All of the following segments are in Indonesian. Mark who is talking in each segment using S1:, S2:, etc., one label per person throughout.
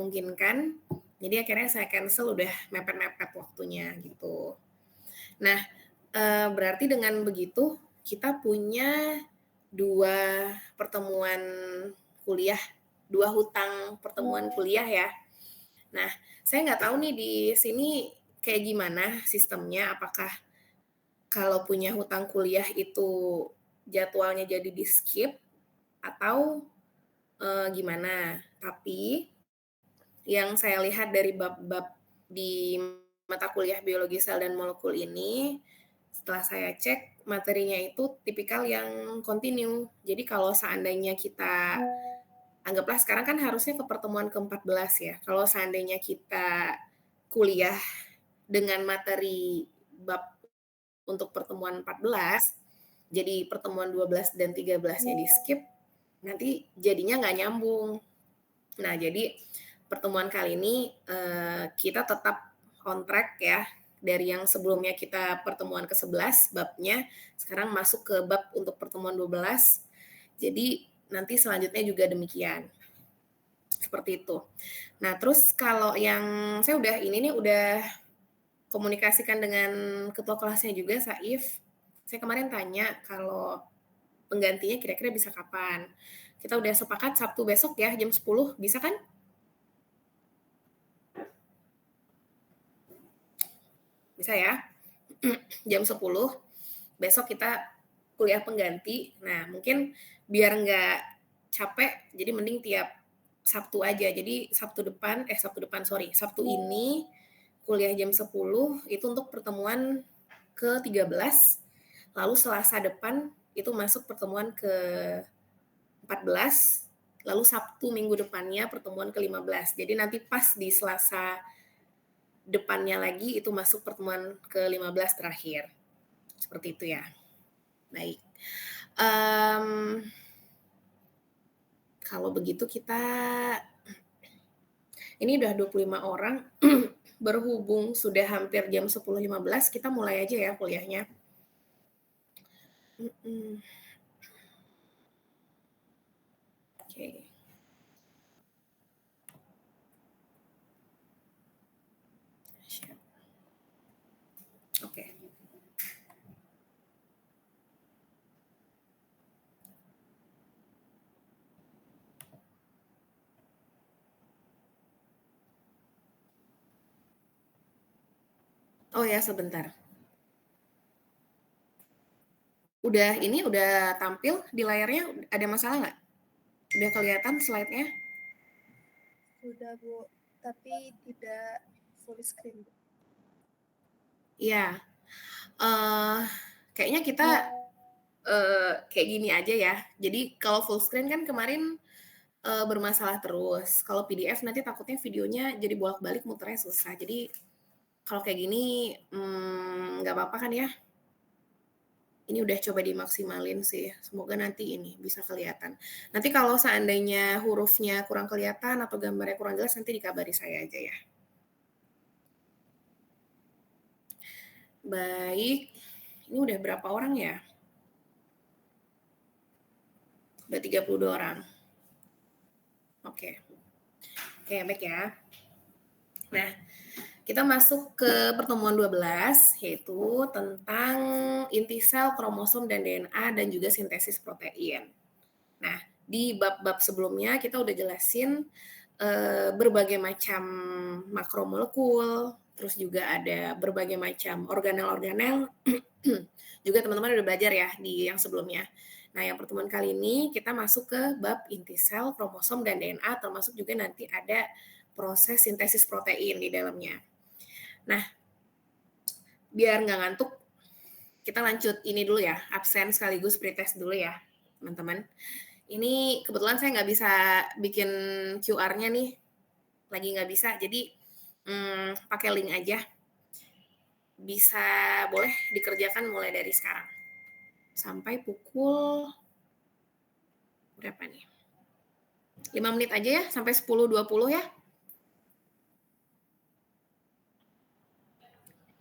S1: memungkinkan. Jadi akhirnya saya cancel, udah mepet-mepet waktunya gitu. Nah, berarti dengan begitu kita punya 2 pertemuan kuliah, 2 hutang pertemuan kuliah ya. Nah, saya nggak tahu nih di sini kayak gimana sistemnya, apakah kalau punya hutang kuliah itu jadwalnya jadi di-skip atau, gimana. Tapi yang saya lihat dari bab-bab di mata kuliah biologi sel dan molekul ini, setelah saya cek materinya itu tipikal yang kontinu. Jadi kalau seandainya kita anggaplah sekarang kan harusnya ke pertemuan ke-14 ya. Kalau seandainya kita kuliah dengan materi bab untuk pertemuan 14, jadi pertemuan 12 dan 13-nya di-skip, nanti jadinya nggak nyambung. Nah, jadi pertemuan kali ini kita tetap on track ya. Dari yang sebelumnya kita pertemuan ke-11 babnya, sekarang masuk ke bab untuk pertemuan 12. Jadi nanti selanjutnya juga demikian. Seperti itu. Nah, terus kalau yang saya udah komunikasikan dengan ketua kelasnya juga, Saif. Saya kemarin tanya kalau penggantinya kira-kira bisa kapan. Kita udah sepakat Sabtu besok ya, jam 10, bisa kan? Bisa ya? Jam 10, besok kita kuliah pengganti. Nah, mungkin biar nggak capek, jadi mending tiap Sabtu aja. Jadi Sabtu ini kuliah jam 10 itu untuk pertemuan ke-13, lalu Selasa depan itu masuk pertemuan ke-14, lalu Sabtu minggu depannya pertemuan ke-15. Jadi nanti pas di Selasa depannya lagi itu masuk pertemuan ke-15 terakhir. Seperti itu ya. Baik. Kalau begitu kita ini udah 25 orang berhubung sudah hampir jam 10.15, kita mulai aja ya kuliahnya. Oke. Oke. Oh ya, sebentar. Udah tampil di layarnya, ada masalah nggak? Udah kelihatan slide-nya?
S2: Sudah, Bu, tapi tidak full screen, Bu.
S1: Iya. Kayaknya kita kayak gini aja ya. Jadi kalau full screen kan kemarin bermasalah terus. Kalau PDF nanti takutnya videonya jadi bolak-balik muternya susah. Jadi kalau kayak gini nggak apa-apa kan ya? Ini udah coba dimaksimalin sih. Semoga nanti ini bisa kelihatan. Nanti kalau seandainya hurufnya kurang kelihatan atau gambarnya kurang jelas, nanti dikabari saya aja ya. Baik. Ini udah berapa orang ya? Udah 32 orang. Oke. Oke, baik ya. Nah, kita masuk ke pertemuan 12, yaitu tentang inti sel, kromosom, dan DNA, dan juga sintesis protein. Nah, di bab-bab sebelumnya kita udah jelasin berbagai macam makromolekul, terus juga ada berbagai macam organel-organel, juga teman-teman udah belajar ya di yang sebelumnya. Nah, yang pertemuan kali ini kita masuk ke bab inti sel, kromosom, dan DNA, termasuk juga nanti ada proses sintesis protein di dalamnya. Nah, biar nggak ngantuk, kita lanjut ini dulu ya, absen sekaligus pretest dulu ya, teman-teman. Ini kebetulan saya nggak bisa bikin QR-nya nih, lagi nggak bisa, jadi pakai link aja. Bisa boleh dikerjakan mulai dari sekarang. Sampai pukul berapa nih? 5 menit aja ya, sampai 10.20 ya.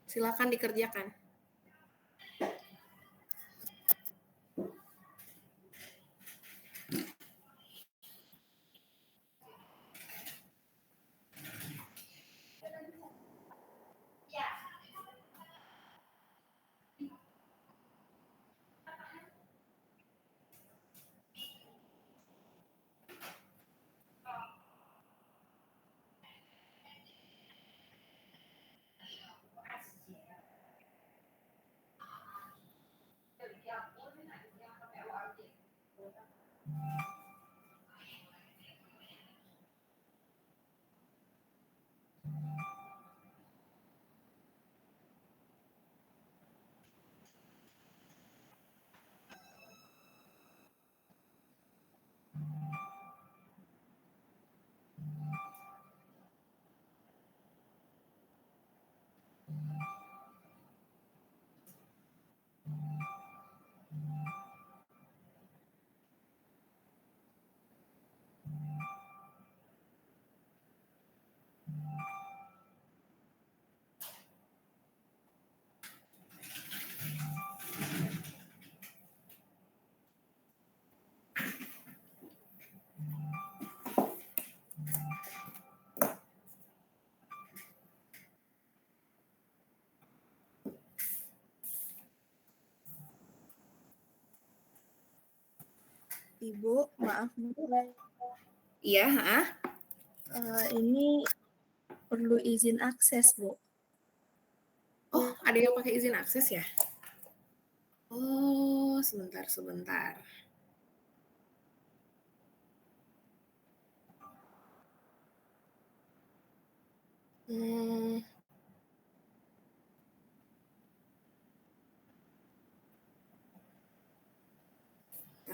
S1: Silakan dikerjakan.
S2: Ibu, maaf Bu.
S1: Iya,
S2: Ini perlu izin akses, Bu.
S1: Oh, ada yang pakai izin akses ya? Oh, sebentar. Hmm,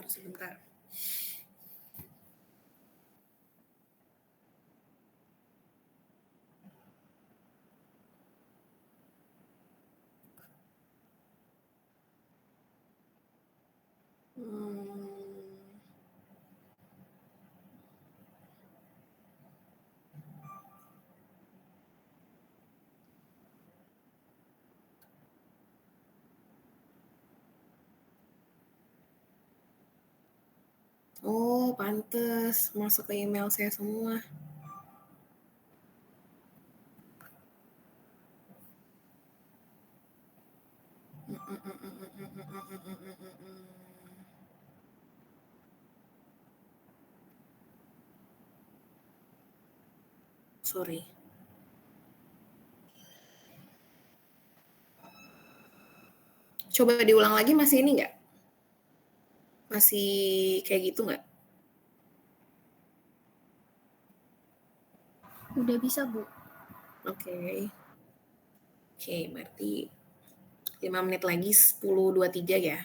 S1: sebentar. Oh, pantes masuk ke email saya semua. Sorry. Coba diulang lagi, masih ini nggak? Masih kayak gitu nggak?
S2: Udah bisa, Bu.
S1: Oke, berarti 5 menit lagi 10.23 ya.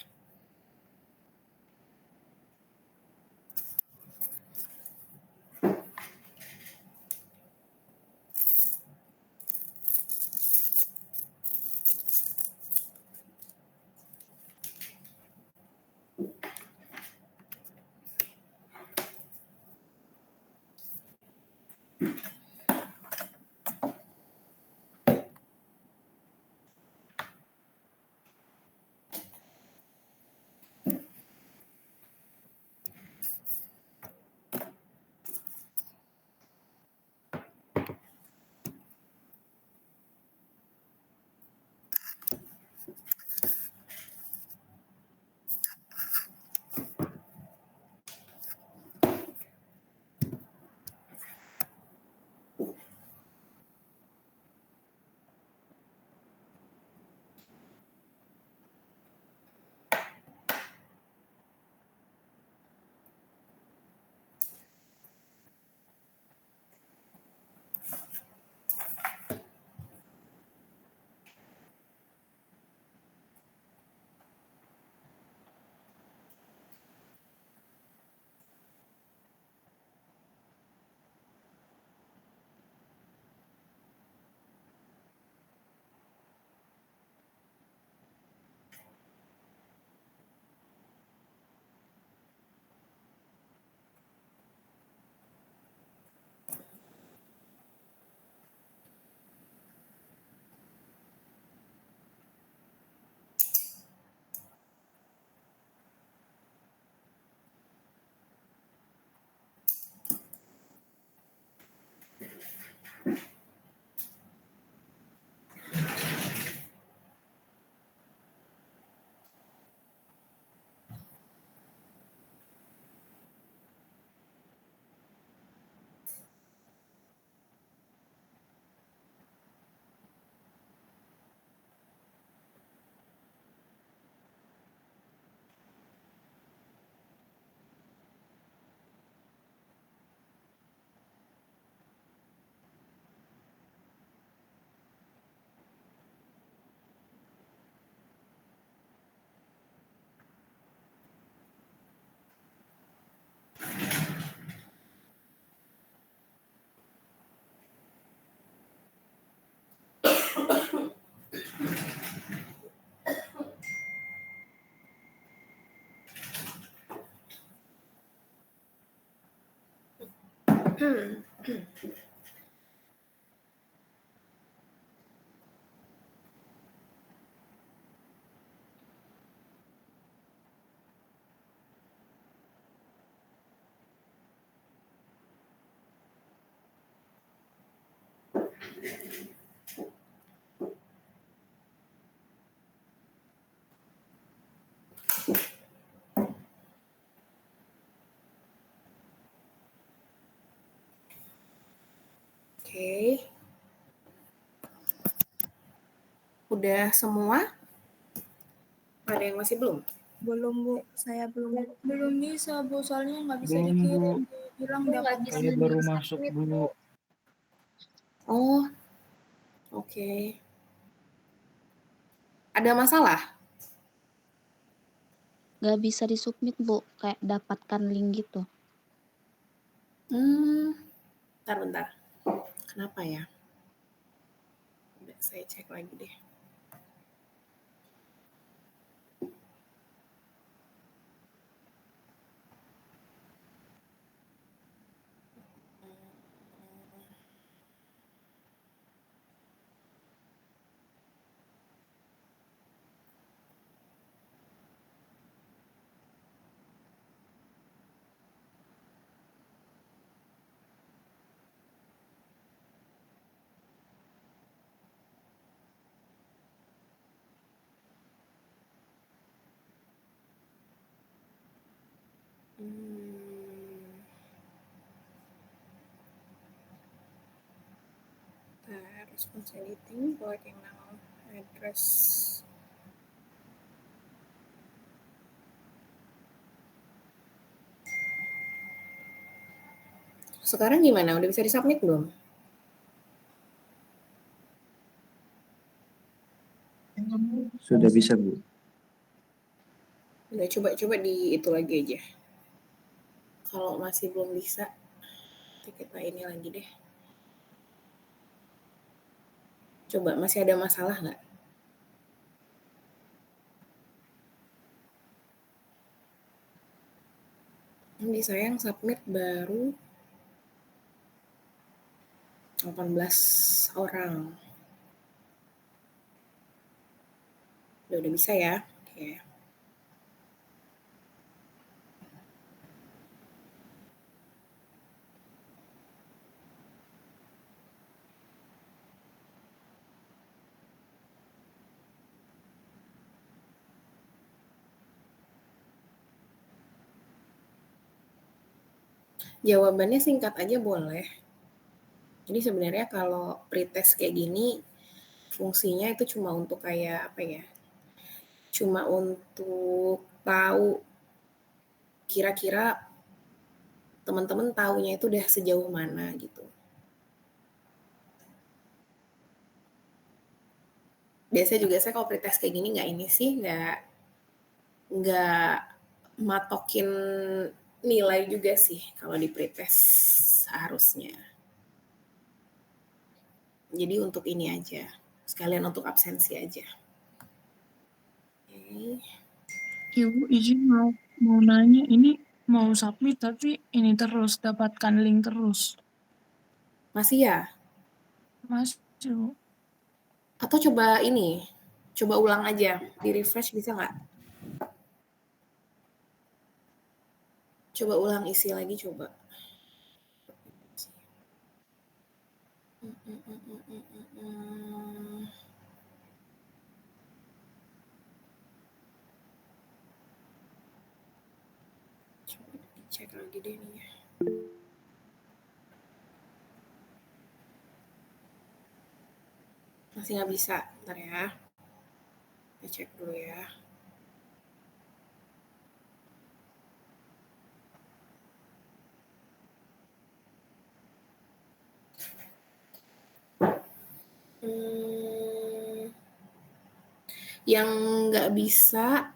S1: Oke. Udah semua? Ada yang masih belum?
S2: Belum, Bu. Saya belum.
S3: Belum bisa, Bu. Soalnya nggak bisa
S4: Belum,
S3: dikirim.
S4: Bu.
S3: Bilang
S2: Bu,
S3: dapat
S2: nggak bisa
S4: Saya baru masuk, Bu.
S1: Oh, oke. Ada masalah?
S5: Nggak bisa disubmit, Bu. Kayak dapatkan link gitu.
S1: Bentar. Kenapa ya? Udah, saya cek lagi deh. Response editing, working now, address. Sekarang gimana? Udah bisa disubmit belum?
S4: Sudah bisa, Bu.
S1: Udah coba di itu lagi aja. Kalau masih belum bisa, kita ini lagi deh. Coba, masih ada masalah nggak? Ini saya yang submit baru 18 orang. Udah bisa ya? Oke. Jawabannya singkat aja boleh. Jadi sebenarnya kalau pretest kayak gini, fungsinya itu cuma untuk kayak apa ya? Cuma untuk tahu kira-kira teman-teman taunya itu udah sejauh mana gitu. Biasanya juga saya kalau pretest kayak gini nggak matokin nilai juga sih kalau di pretest harusnya. Jadi untuk ini aja, sekalian untuk absensi aja. Oke.
S3: Ibu izin mau nanya, ini mau submit tapi ini terus dapatkan link terus.
S1: Masih ya?
S3: Masuk.
S1: Atau coba ulang aja, di refresh bisa nggak? Coba ulang isi lagi, coba. Coba dicek lagi deh nih. Masih nggak bisa, bentar ya. Kita cek dulu ya. Yang nggak bisa,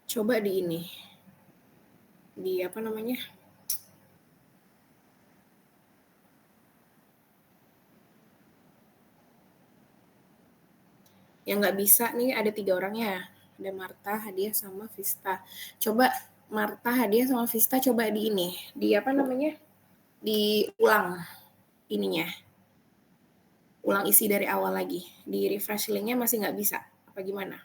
S1: coba di ini. Di apa namanya? Yang nggak bisa nih ada 3 orang ya. Ada Marta, Hadiah, sama Vista. Coba Marta, Hadiah, sama Vista coba di ini, di apa namanya, diulang ininya, ulang isi dari awal lagi, di refresh linknya masih nggak bisa, apa gimana?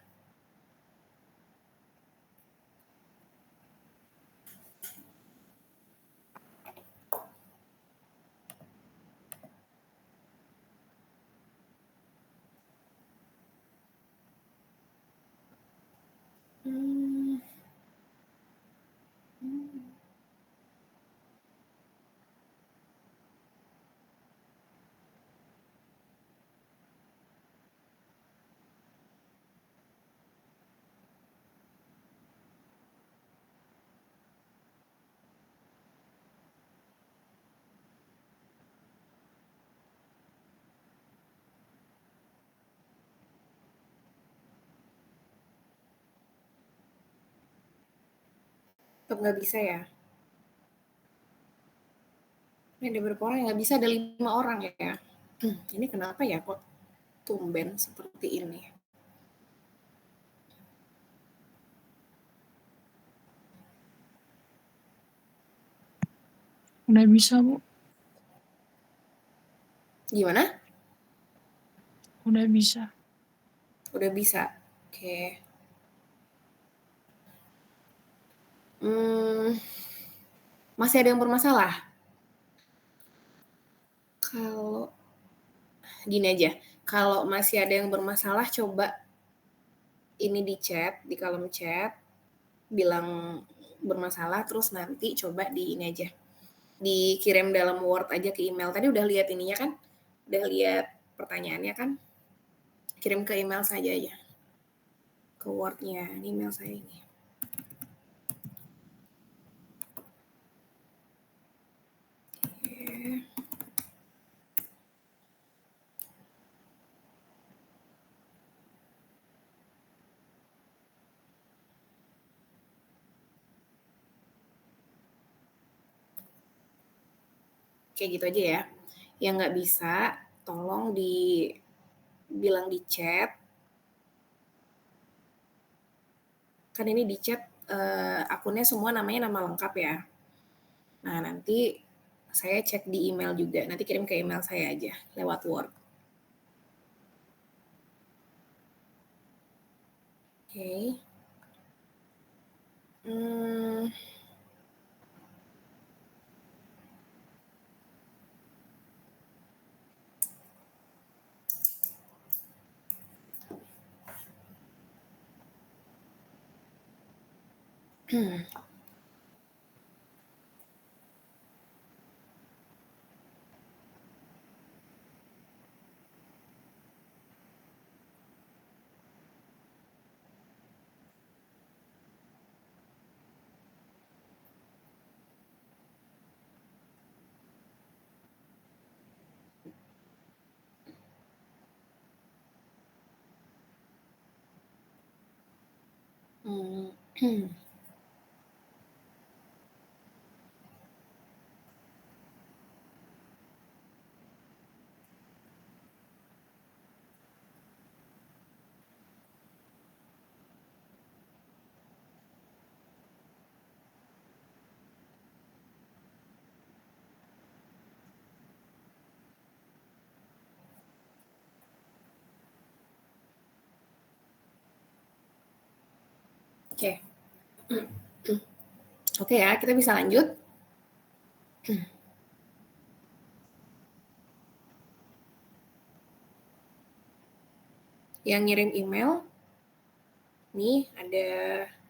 S1: Hmm. Tetap nggak bisa ya? Ini ada berapa orang yang nggak bisa? Ada 5 orang ya. Ini kenapa ya kok tumben seperti ini?
S3: Udah bisa, Bu.
S1: Gimana?
S3: Udah bisa.
S1: Udah bisa. Oke. Masih ada yang bermasalah? Kalau gini aja, kalau masih ada yang bermasalah coba ini di chat, di kolom chat, bilang bermasalah, terus nanti coba di ini aja, dikirim dalam Word aja ke email. Tadi udah lihat ininya kan? Udah lihat pertanyaannya kan? Kirim ke email saja aja. Ke Word-nya, email saya ini. Oke. Kayak gitu aja ya. Yang nggak bisa, tolong dibilang di chat. Kan ini di chat akunnya semua namanya nama lengkap ya. Nah, nanti saya cek di email juga. Nanti kirim ke email saya aja lewat Word. Oke. Oke. Oke ya, kita bisa lanjut. Yang ngirim email, nih ada,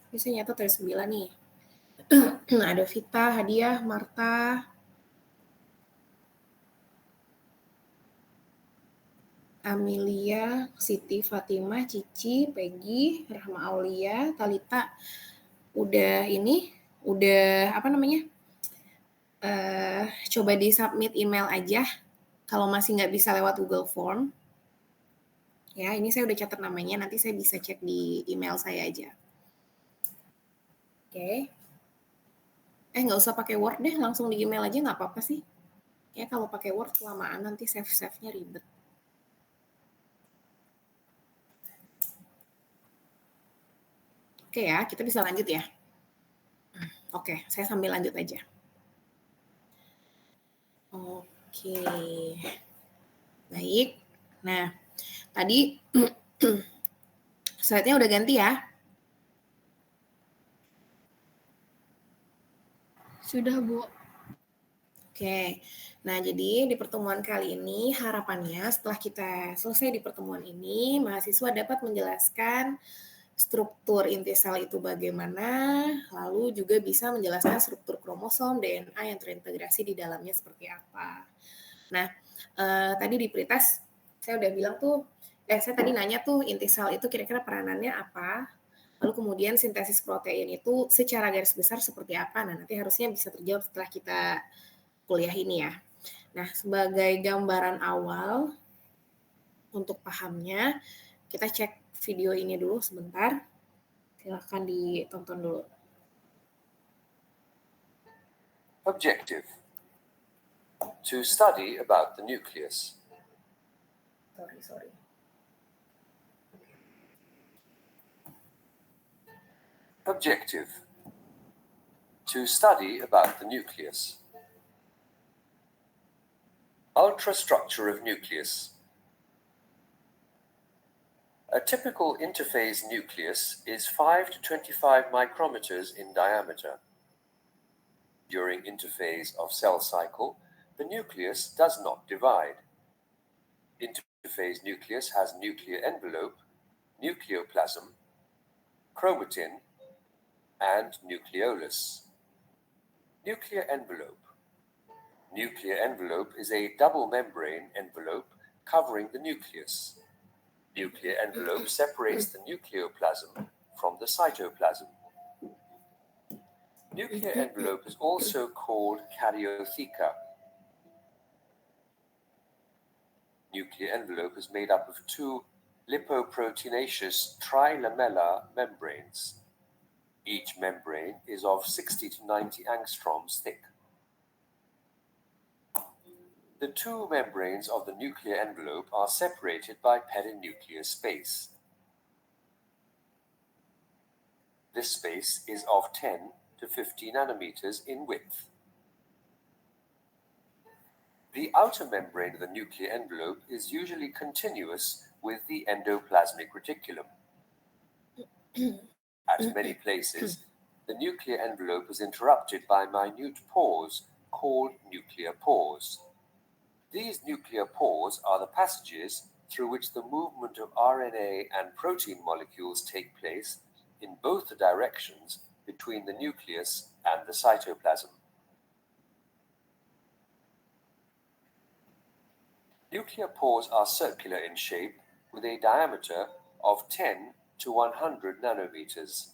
S1: ini saya nyatet ada 9 nih. Ada Vita, Hadiah, Marta, Amelia, Siti, Fatimah, Cici, Peggy, Rahma Aulia, Talita. Udah ini, udah apa namanya? Coba di submit email aja. Kalau masih nggak bisa lewat Google Form. Ya, ini saya udah catat namanya, nanti saya bisa cek di email saya aja. Oke. Nggak usah pakai Word deh, langsung di email aja nggak apa-apa sih. Ya, kalau pakai Word kelamaan nanti save-nya ribet. Oke ya, kita bisa lanjut ya. Oke, saya sambil lanjut aja. Oke. Baik. Nah, tadi slide-nya udah ganti ya?
S2: Sudah, Bu.
S1: Oke. Nah, jadi di pertemuan kali ini harapannya setelah kita selesai di pertemuan ini, mahasiswa dapat menjelaskan struktur inti sel itu bagaimana, lalu juga bisa menjelaskan struktur kromosom, DNA yang terintegrasi di dalamnya seperti apa. Nah, tadi di pretest saya udah bilang tuh, saya tadi nanya tuh inti sel itu kira-kira peranannya apa, lalu kemudian sintesis protein itu secara garis besar seperti apa. Nah, nanti harusnya bisa terjawab setelah kita kuliah ini ya. Nah, sebagai gambaran awal untuk pahamnya, kita cek video ini dulu sebentar. Silahkan ditonton dulu.
S6: Objective: to study about the nucleus.
S1: Sorry.
S6: Objective: to study about the nucleus. Ultrastructure of nucleus. A typical interphase nucleus is 5 to 25 micrometers in diameter. During interphase of cell cycle, the nucleus does not divide. Interphase nucleus has nuclear envelope, nucleoplasm, chromatin, and nucleolus. Nuclear envelope. Nuclear envelope is a double membrane envelope covering the nucleus. Nuclear envelope separates the nucleoplasm from the cytoplasm. Nuclear envelope is also called karyotheca. Nuclear envelope is made up of two lipoproteinaceous trilamellar membranes. Each membrane is of 60 to 90 angstroms thick. The two membranes of the nuclear envelope are separated by perinuclear space. This space is of 10 to 50 nanometers in width. The outer membrane of the nuclear envelope is usually continuous with the endoplasmic reticulum. At many places, the nuclear envelope is interrupted by minute pores called nuclear pores. These nuclear pores are the passages through which the movement of RNA and protein molecules take place in both the directions between the nucleus and the cytoplasm. Nuclear pores are circular in shape with a diameter of 10 to 100 nanometers.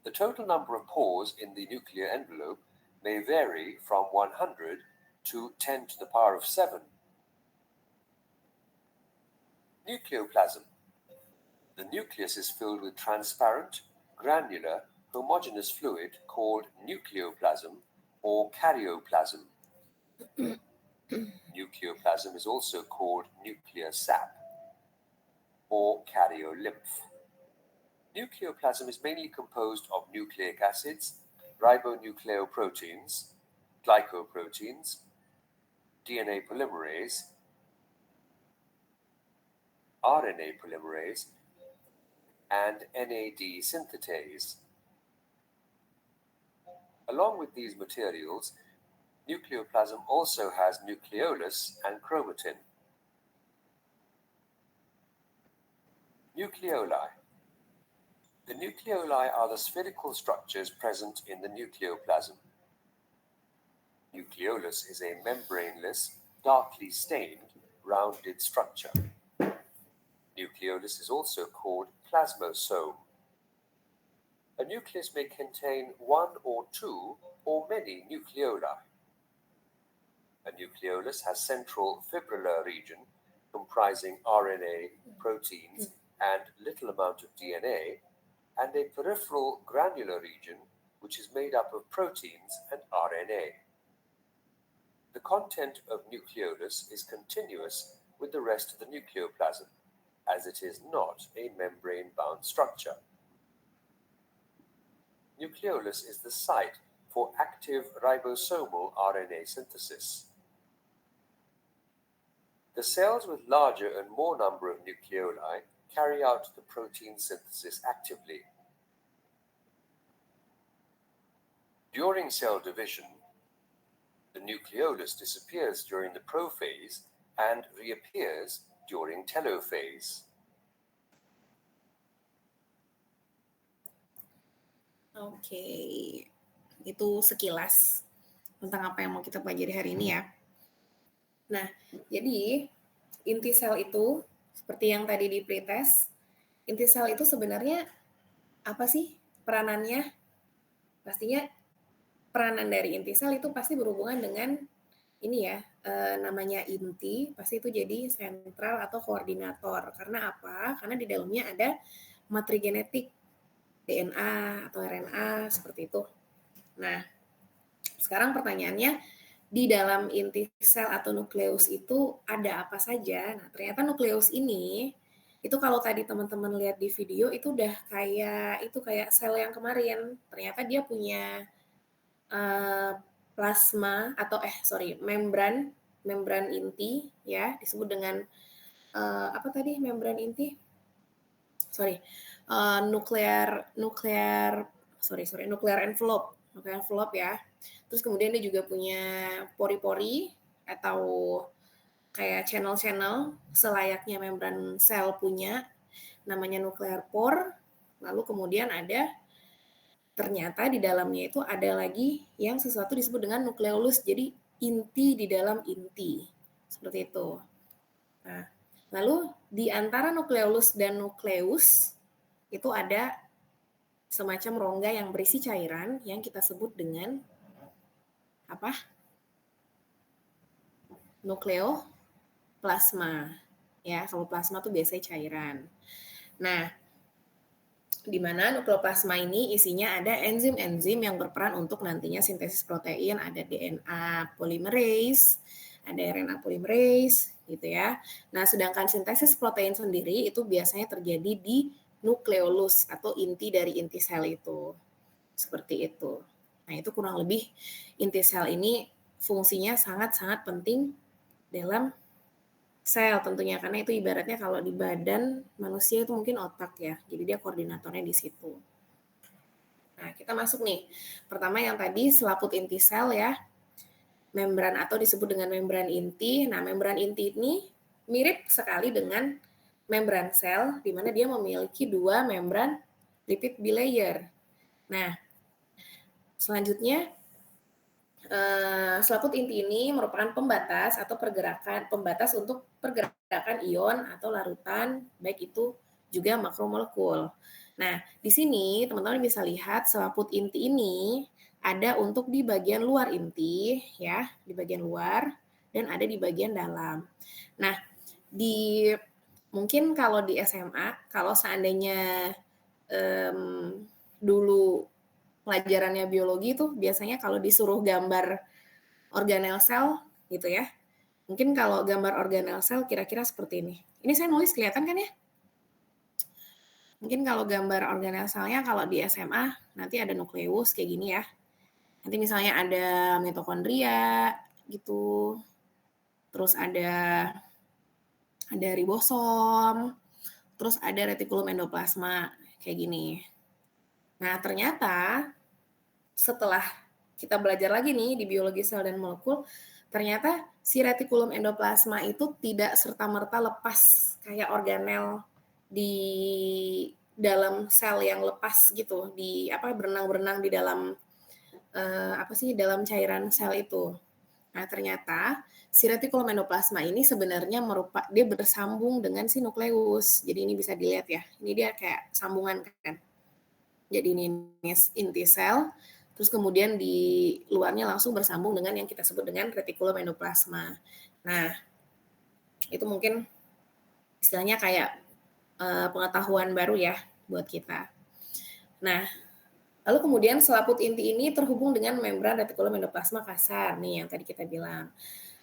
S6: The total number of pores in the nuclear envelope may vary from 100 to 10 to the power of 7. Nucleoplasm. The nucleus is filled with transparent, granular, homogeneous fluid called nucleoplasm or karyoplasm. Nucleoplasm is also called nuclear sap or karyolymph. Nucleoplasm is mainly composed of nucleic acids, ribonucleoproteins, glycoproteins, DNA polymerase, RNA polymerase, and NAD synthetase. Along with these materials, nucleoplasm also has nucleolus and chromatin. Nucleoli. The nucleoli are the spherical structures present in the nucleoplasm. Nucleolus is a membraneless, darkly stained, rounded structure. Nucleolus is also called plasmosome. A nucleus may contain one or two or many nucleoli. A nucleolus has central fibrillar region comprising RNA, proteins, and little amount of DNA, and a peripheral granular region which is made up of proteins and RNA. The content of nucleolus is continuous with the rest of the nucleoplasm, as it is not a membrane-bound structure. nucleolus is the site for active ribosomal RNA synthesis. The cells with larger and more number of nucleoli carry out the protein synthesis actively. During cell division, the nucleolus disappears during the prophase and reappears during telophase.
S1: Oke, itu sekilas tentang apa yang mau kita pelajari hari ini ya. Nah, jadi inti sel itu seperti yang tadi di pretest, inti sel itu sebenarnya apa sih peranannya? Pastinya peranan dari inti sel itu pasti berhubungan dengan ini ya, namanya inti, pasti itu jadi sentral atau koordinator. Karena apa? Karena di dalamnya ada materi genetik, DNA atau RNA, seperti itu. Nah, sekarang pertanyaannya, di dalam inti sel atau nukleus itu ada apa saja? Nah, ternyata nukleus ini, itu kalau tadi teman-teman lihat di video, itu udah kayak sel yang kemarin. Ternyata dia punya plasma atau membran inti ya, disebut dengan apa tadi membran inti? Nuclear envelope ya. Terus kemudian dia juga punya pori-pori atau kayak channel-channel selayaknya membran sel punya, namanya nuclear pore. Lalu kemudian ternyata di dalamnya itu ada lagi yang sesuatu disebut dengan nukleolus, jadi inti di dalam inti, seperti itu. Nah, lalu di antara nukleolus dan nukleus itu ada semacam rongga yang berisi cairan yang kita sebut dengan apa? Nukleoplasma. Ya, kalau plasma tuh biasanya cairan. Nah, di mana nukleoplasma ini isinya ada enzim-enzim yang berperan untuk nantinya sintesis protein, ada DNA polymerase, ada RNA polymerase, gitu ya. Nah, sedangkan sintesis protein sendiri itu biasanya terjadi di nukleolus atau inti dari inti sel itu. Seperti itu. Nah, itu kurang lebih inti sel ini fungsinya sangat-sangat penting dalam sel tentunya, karena itu ibaratnya kalau di badan manusia itu mungkin otak ya, jadi dia koordinatornya di situ. Nah, kita masuk nih. Pertama yang tadi selaput inti sel ya, membran atau disebut dengan membran inti. Nah, membran inti ini mirip sekali dengan membran sel, di mana dia memiliki dua membran lipid bilayer. Nah, selanjutnya selaput inti ini merupakan pembatas untuk pergerakan ion atau larutan, baik itu juga makromolekul. Nah, di sini teman-teman bisa lihat selaput inti ini ada untuk di bagian luar inti, ya, di bagian luar, dan ada di bagian dalam. Nah, mungkin kalau di SMA, kalau seandainya dulu pelajarannya biologi tuh biasanya kalau disuruh gambar organel sel gitu ya. Mungkin kalau gambar organel sel kira-kira seperti ini. Ini saya nulis kelihatan kan ya? Mungkin kalau gambar organel selnya kalau di SMA nanti ada nukleus kayak gini ya. Nanti misalnya ada mitokondria gitu. Terus ada ribosom. Terus ada retikulum endoplasma kayak gini. Nah, ternyata setelah kita belajar lagi nih di biologi sel dan molekul, ternyata si retikulum endoplasma itu tidak serta-merta lepas kayak organel di dalam sel yang lepas gitu, berenang-berenang di dalam dalam cairan sel itu. Nah, ternyata si retikulum endoplasma ini sebenarnya dia bersambung dengan si nukleus. Jadi ini bisa dilihat ya. Ini dia kayak sambungan kan. Jadi ini inti sel, terus kemudian di luarnya langsung bersambung dengan yang kita sebut dengan retikulum endoplasma. Nah, itu mungkin istilahnya kayak pengetahuan baru ya buat kita. Nah, lalu kemudian selaput inti ini terhubung dengan membran retikulum endoplasma kasar, nih yang tadi kita bilang.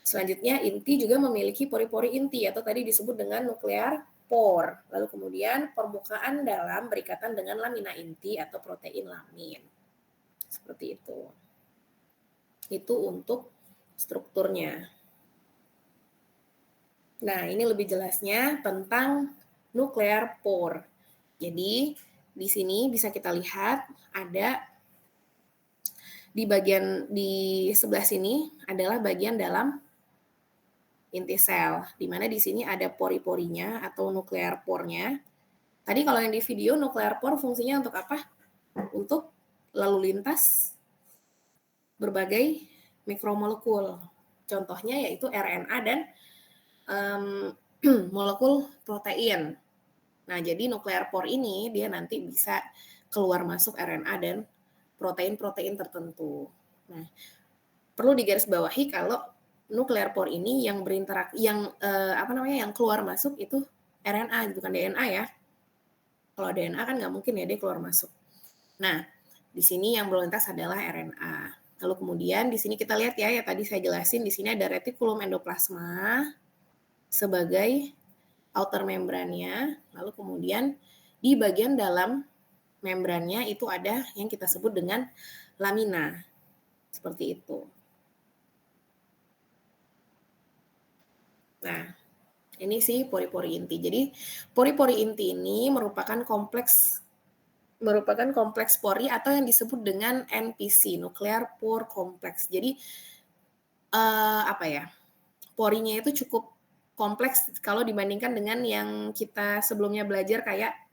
S1: Selanjutnya, inti juga memiliki pori-pori inti atau tadi disebut dengan nuklear pore. Lalu kemudian permukaan dalam berikatan dengan lamina inti atau protein lamin. Seperti itu. Itu untuk strukturnya. Nah, ini lebih jelasnya tentang nuclear pore. Jadi, di sini bisa kita lihat ada di sebelah sini adalah bagian dalam inti sel, di mana di sini ada pori-porinya atau nuclear pore-nya. Tadi kalau yang di video nuclear pore fungsinya untuk apa? Untuk lalu lintas berbagai mikromolekul. Contohnya yaitu RNA dan molekul protein. Nah, jadi nuclear pore ini dia nanti bisa keluar masuk RNA dan protein-protein tertentu. Nah, perlu digarisbawahi kalau nuclear pore ini yang berinteraksi yang yang keluar masuk itu RNA bukan DNA ya. Kalau DNA kan nggak mungkin ya dia keluar masuk. Nah, di sini yang berlintas adalah RNA. Lalu kemudian di sini kita lihat ya tadi saya jelasin di sini ada retikulum endoplasma sebagai outer membrannya. Lalu kemudian di bagian dalam membrannya itu ada yang kita sebut dengan lamina. Seperti itu. Nah, ini sih pori-pori inti. Jadi, pori-pori inti ini merupakan kompleks pori atau yang disebut dengan NPC, Nuclear Pore Complex. Jadi, porinya itu cukup kompleks kalau dibandingkan dengan yang kita sebelumnya belajar kayak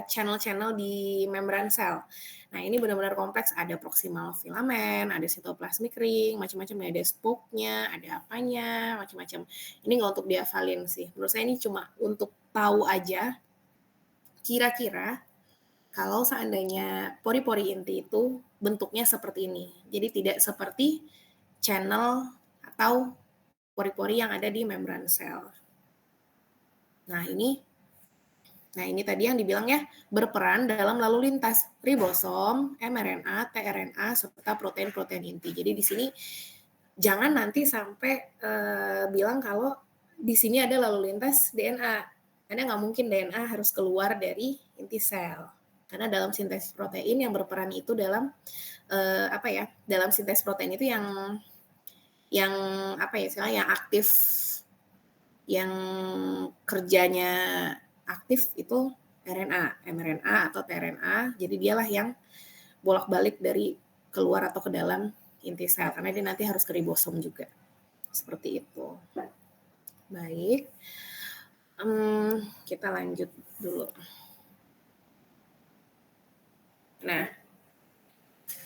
S1: channel-channel di membran sel. Nah, ini benar-benar kompleks, ada proximal filamen, ada cytoplasmic ring, macam-macam, ada spoke-nya, ada apanya, macam-macam. Ini nggak untuk dihafalin sih. Menurut saya ini cuma untuk tahu aja kira-kira kalau seandainya pori-pori inti itu bentuknya seperti ini. Jadi tidak seperti channel atau pori-pori yang ada di membran sel. Nah, ini tadi yang dibilang ya, berperan dalam lalu lintas ribosom, mRNA, tRNA, serta protein-protein inti. Jadi di sini jangan nanti sampai bilang kalau di sini ada lalu lintas DNA. Karena nggak mungkin DNA harus keluar dari inti sel. Karena dalam sintesis protein yang berperan itu dalam dalam sintesis protein itu yang aktif, yang kerjanya aktif itu RNA, mRNA atau tRNA. Jadi dialah yang bolak-balik dari keluar atau ke dalam inti sel karena dia nanti harus ke ribosom juga. Seperti itu. Baik. Kita lanjut dulu. Nah,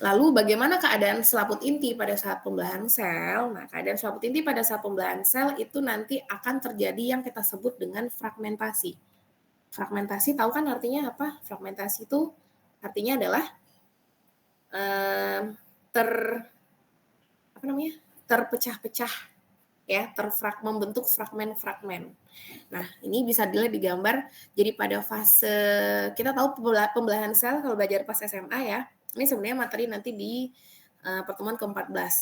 S1: lalu bagaimana keadaan selaput inti pada saat pembelahan sel? Nah, keadaan selaput inti pada saat pembelahan sel itu nanti akan terjadi yang kita sebut dengan fragmentasi. Fragmentasi tahu kan artinya apa? Fragmentasi itu artinya adalah terpecah-pecah ya, membentuk fragmen-fragmen. Nah, ini bisa dilihat di gambar. Jadi pada fase kita tahu pembelahan sel kalau belajar pas SMA ya. Ini sebenarnya materi nanti di pertemuan ke-14.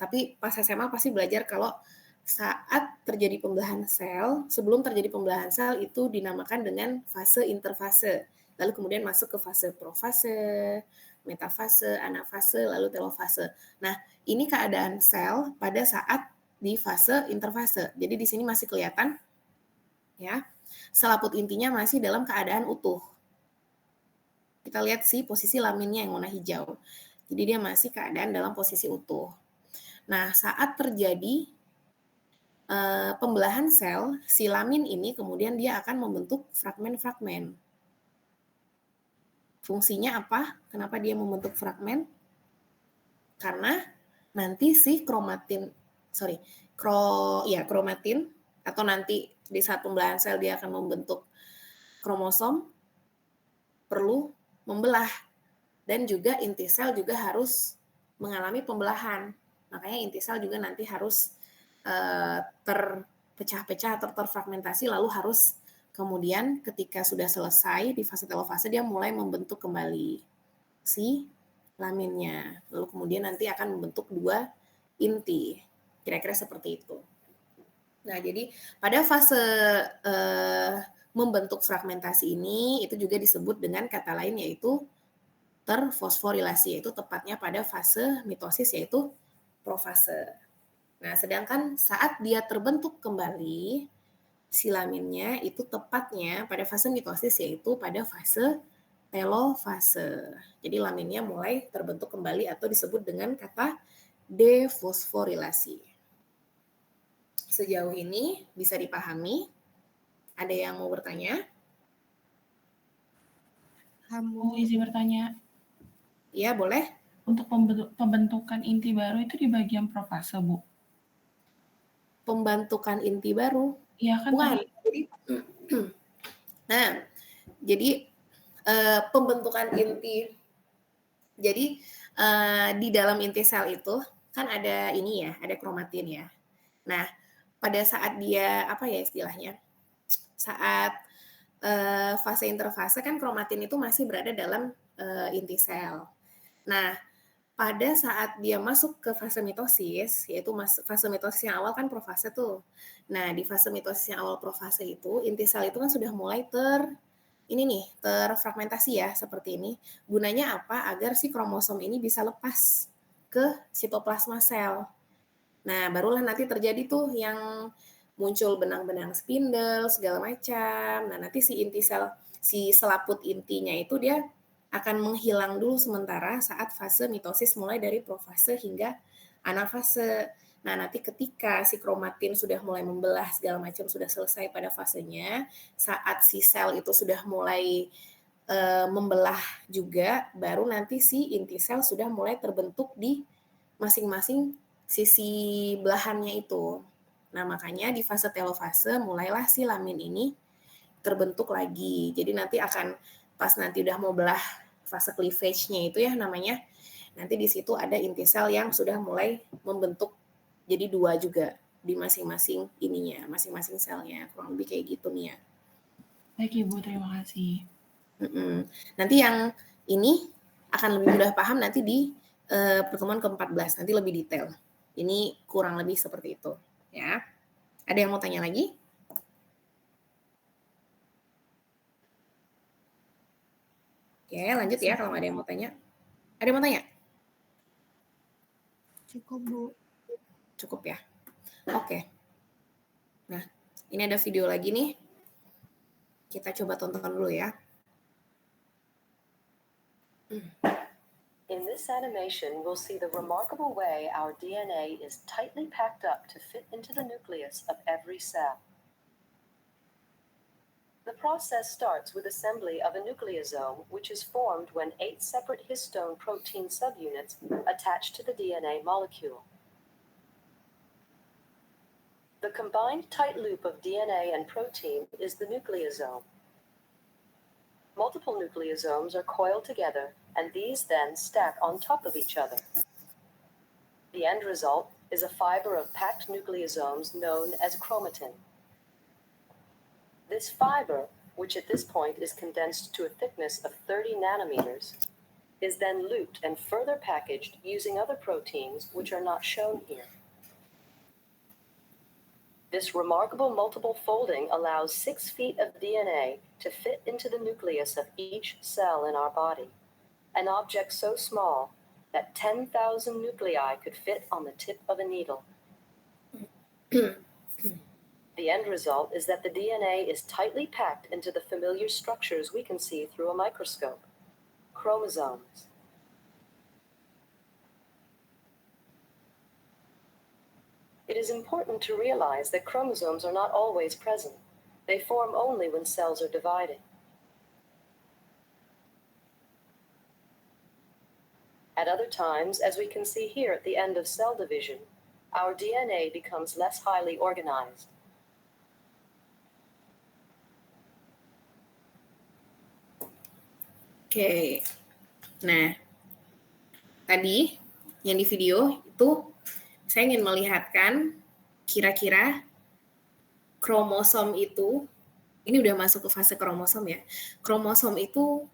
S1: Tapi pas SMA pasti belajar kalau saat terjadi pembelahan sel, sebelum terjadi pembelahan sel itu dinamakan dengan fase interfase. Lalu kemudian masuk ke fase profase, metafase, anafase, lalu telofase. Nah, ini keadaan sel pada saat di fase interfase. Jadi di sini masih kelihatan ya, selaput intinya masih dalam keadaan utuh. Kita lihat sih posisi laminnya yang warna hijau. Jadi dia masih keadaan dalam posisi utuh. Nah, saat terjadi pembelahan sel, si lamin ini kemudian dia akan membentuk fragmen-fragmen. Fungsinya apa? Kenapa dia membentuk fragmen? Karena nanti si kromatin atau nanti di saat pembelahan sel dia akan membentuk kromosom perlu membelah dan juga inti sel juga harus mengalami pembelahan. Makanya inti sel juga nanti harus terpecah-pecah atau terfragmentasi lalu harus kemudian ketika sudah selesai di fase telofase dia mulai membentuk kembali si laminnya. Lalu kemudian nanti akan membentuk dua inti. Kira-kira seperti itu. Nah, jadi pada fase membentuk fragmentasi ini itu juga disebut dengan kata lain yaitu terfosforilasi, yaitu tepatnya pada fase mitosis yaitu profase. Nah, sedangkan saat dia terbentuk kembali, si laminnya itu tepatnya pada fase mitosis yaitu pada fase telofase. Jadi laminnya mulai terbentuk kembali atau disebut dengan kata defosforilasi. Sejauh ini bisa dipahami? Ada yang mau bertanya?
S3: Bu, izin bertanya.
S1: Iya, boleh.
S3: Untuk pembentukan inti baru itu di bagian profase, Bu?
S1: Pembentukan inti baru?
S3: Iya kan
S1: Bukan.
S3: tadi?
S1: Nah, jadi pembentukan inti. Jadi di dalam inti sel itu kan ada ini ya, ada kromatin ya. Nah, pada saat dia apa ya istilahnya? Saat fase interfase kan kromatin itu masih berada dalam inti sel. Nah, pada saat dia masuk ke fase mitosis, yaitu fase mitosis yang awal kan profase tuh. Nah, di fase mitosis yang awal profase itu, inti sel itu kan sudah mulai terfragmentasi ya, seperti ini. Gunanya apa? Agar si kromosom ini bisa lepas ke sitoplasma sel. Nah, barulah nanti terjadi tuh yang muncul benang-benang spindle, segala macam. Nah, nanti si inti sel, si selaput intinya itu dia akan menghilang dulu sementara saat fase mitosis mulai dari profase hingga anafase. Nah, nanti ketika si kromatin sudah mulai membelah segala macam sudah selesai pada fasenya, saat si sel itu sudah mulai membelah juga, baru nanti si inti sel sudah mulai terbentuk di masing-masing sisi belahannya itu. Nah, makanya di fase telofase mulailah si lamin ini terbentuk lagi. Jadi nanti akan pas nanti udah mau belah fase cleavage-nya itu ya namanya, nanti di situ ada inti sel yang sudah mulai membentuk jadi 2 juga di masing-masing ininya, masing-masing selnya. Kurang lebih kayak gitu nih ya.
S3: Baik Ibu, terima kasih.
S1: Nanti yang ini akan lebih mudah paham nanti di pertemuan ke-14, nanti lebih detail. Ini kurang lebih seperti itu ya. Ada yang mau tanya lagi? Oke, lanjut ya kalau ada yang mau tanya. Ada yang mau tanya?
S2: Cukup, Bu.
S1: Cukup ya. Oke. Nah, ini ada video lagi nih. Kita coba tonton dulu ya.
S7: In this animation, we'll see the remarkable way our DNA is tightly packed up to fit into the nucleus of every cell. The process starts with assembly of a nucleosome, which is formed when 8 separate histone protein subunits attach to the DNA molecule. The combined tight loop of DNA and protein is the nucleosome. Multiple nucleosomes are coiled together, and these then stack on top of each other. The end result is a fiber of packed nucleosomes known as chromatin. This fiber, which at this point is condensed to a thickness of 30 nanometers, is then looped and further packaged using other proteins which are not shown here. This remarkable multiple folding allows 6 feet of DNA to fit into the nucleus of each cell in our body, an object so small that 10,000 nuclei could fit on the tip of a needle. The end result is that the DNA is tightly packed into the familiar structures we can see through a microscope, chromosomes. It is important to realize that chromosomes are not always present. They form only when cells are dividing. At other times, as we can see here at the end of cell division, our DNA becomes less highly organized.
S1: Oke. Nah, tadi yang di video itu saya ingin melihatkan kira-kira kromosom itu, ini udah masuk ke fase kromosom ya. Kromosom itu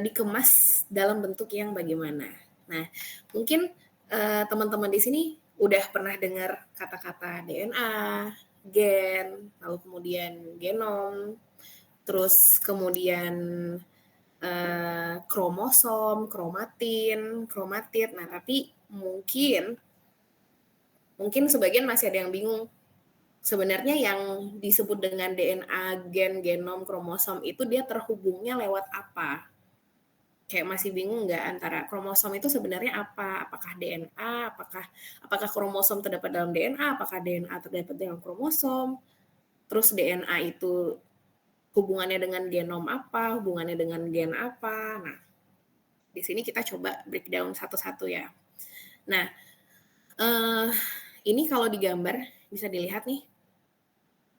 S1: dikemas dalam bentuk yang bagaimana. Nah, mungkin teman-teman di sini udah pernah dengar kata-kata DNA, gen, lalu kemudian genom, terus kemudian kromosom, kromatin, kromatid. Nah, tapi mungkin sebagian masih ada yang bingung. Sebenarnya yang disebut dengan DNA, gen, genom, kromosom itu dia terhubungnya lewat apa? Kayak masih bingung nggak antara kromosom itu sebenarnya apa? Apakah DNA? Apakah kromosom terdapat dalam DNA? Apakah DNA terdapat dalam kromosom? Terus DNA itu hubungannya dengan genom apa? Hubungannya dengan gen apa? Nah, di sini kita coba breakdown satu-satu ya. Nah, ini kalau digambar bisa dilihat nih.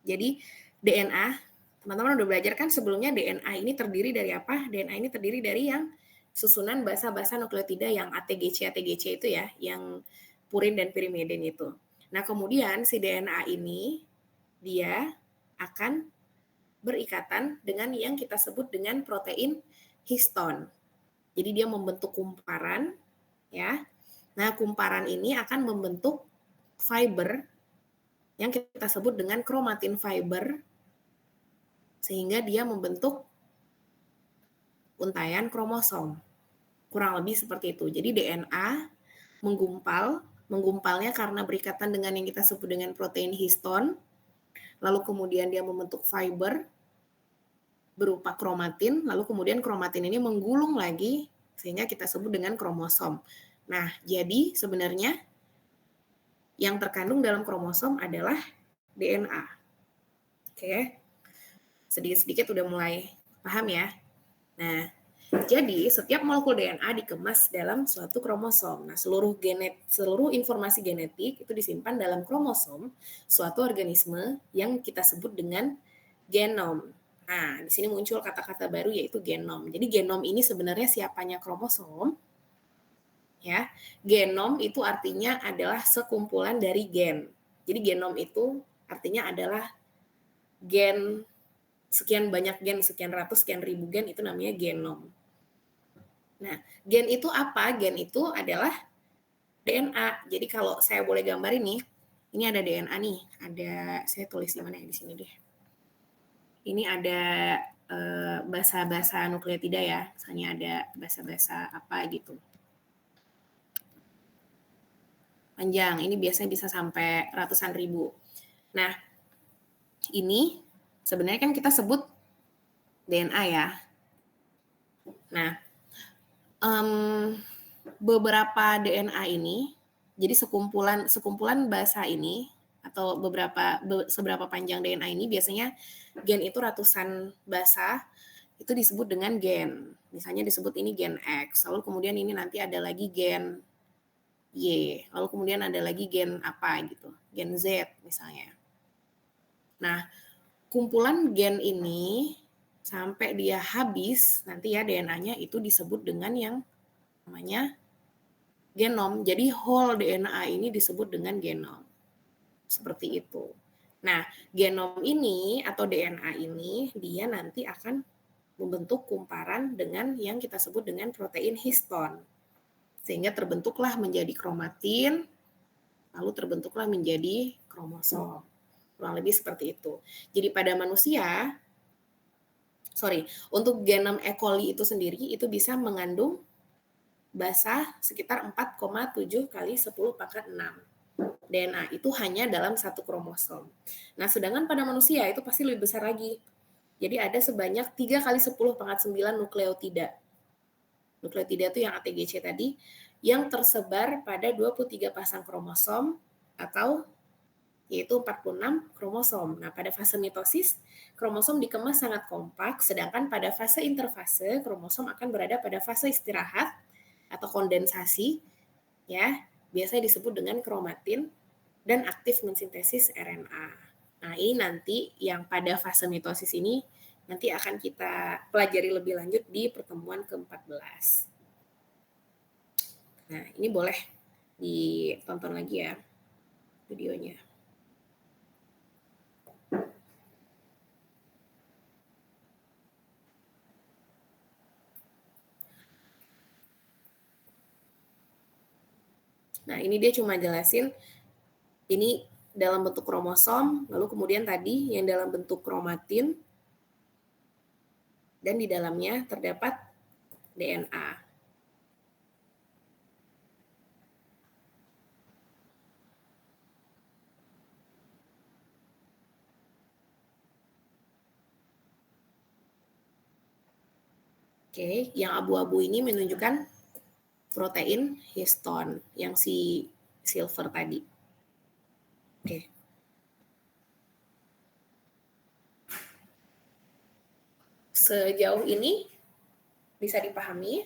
S1: Jadi DNA, teman-teman udah belajar kan sebelumnya DNA ini terdiri dari apa? DNA ini terdiri dari yang susunan basa-basa nukleotida yang ATGC itu ya, yang purin dan pirimidin itu. Nah, kemudian si DNA ini dia akan berikatan dengan yang kita sebut dengan protein histon. Jadi dia membentuk kumparan ya. Nah, kumparan ini akan membentuk fiber yang kita sebut dengan kromatin fiber, sehingga dia membentuk untaian kromosom. Kurang lebih seperti itu. Jadi DNA mengumpalnya karena berikatan dengan yang kita sebut dengan protein histon, lalu kemudian dia membentuk fiber berupa kromatin, lalu kemudian kromatin ini menggulung lagi, sehingga kita sebut dengan kromosom. Nah, jadi sebenarnya yang terkandung dalam kromosom adalah DNA. Oke, sedikit-sedikit udah mulai paham ya. Nah, jadi setiap molekul DNA dikemas dalam suatu kromosom. Nah, seluruh informasi genetik itu disimpan dalam kromosom suatu organisme yang kita sebut dengan genom. Nah, di sini muncul kata-kata baru yaitu genom. Jadi genom ini sebenarnya siapanya kromosom. Ya, genom itu artinya adalah sekumpulan dari gen. Jadi genom itu artinya adalah gen, sekian banyak gen, sekian ratus, sekian ribu gen, itu namanya genom. Nah, gen itu apa? Gen itu adalah DNA. Jadi kalau saya boleh gambar ini ada DNA nih. Saya tulis di mana ya? Di sini deh. Ini ada basa-basa nukleotida ya. Misalnya ada basa-basa apa gitu. Panjang, ini biasanya bisa sampai ratusan ribu. Nah, ini sebenarnya kan kita sebut DNA ya. Nah, beberapa DNA ini, jadi sekumpulan basa ini, atau seberapa panjang DNA ini, biasanya gen itu ratusan basa, itu disebut dengan gen. Misalnya disebut ini gen X, lalu kemudian ini nanti ada lagi gen Y, lalu kemudian ada lagi gen apa gitu, gen Z misalnya. Nah, kumpulan gen ini sampai dia habis, nanti ya DNA-nya itu disebut dengan yang namanya genom. Jadi whole DNA ini disebut dengan genom. Seperti itu. Nah, genom ini atau DNA ini dia nanti akan membentuk kumparan dengan yang kita sebut dengan protein histon. Sehingga terbentuklah menjadi kromatin, lalu terbentuklah menjadi kromosom. Kurang lebih seperti itu. Jadi pada manusia, untuk genom E. coli itu sendiri itu bisa mengandung basa sekitar 4,7 kali 10 pangkat 6 DNA. Itu hanya dalam satu kromosom. Nah, sedangkan pada manusia itu pasti lebih besar lagi. Jadi ada sebanyak 3 kali 10 pangkat 9 nukleotida. Nukleotida itu yang ATGC tadi, yang tersebar pada 23 pasang kromosom atau yaitu 46 kromosom. Nah, pada fase mitosis, kromosom dikemas sangat kompak, sedangkan pada fase interfase, kromosom akan berada pada fase istirahat atau kondensasi, ya, biasanya disebut dengan kromatin, dan aktif mensintesis RNA. Nah, ini nanti yang pada fase mitosis ini nanti akan kita pelajari lebih lanjut di pertemuan ke-14. Nah, ini boleh ditonton lagi ya videonya. Nah, ini dia cuma jelasin ini dalam bentuk kromosom, lalu kemudian tadi yang dalam bentuk kromatin, dan di dalamnya terdapat DNA. Oke, yang abu-abu ini menunjukkan protein histone yang si silver tadi. Oke. Sejauh ini bisa dipahami?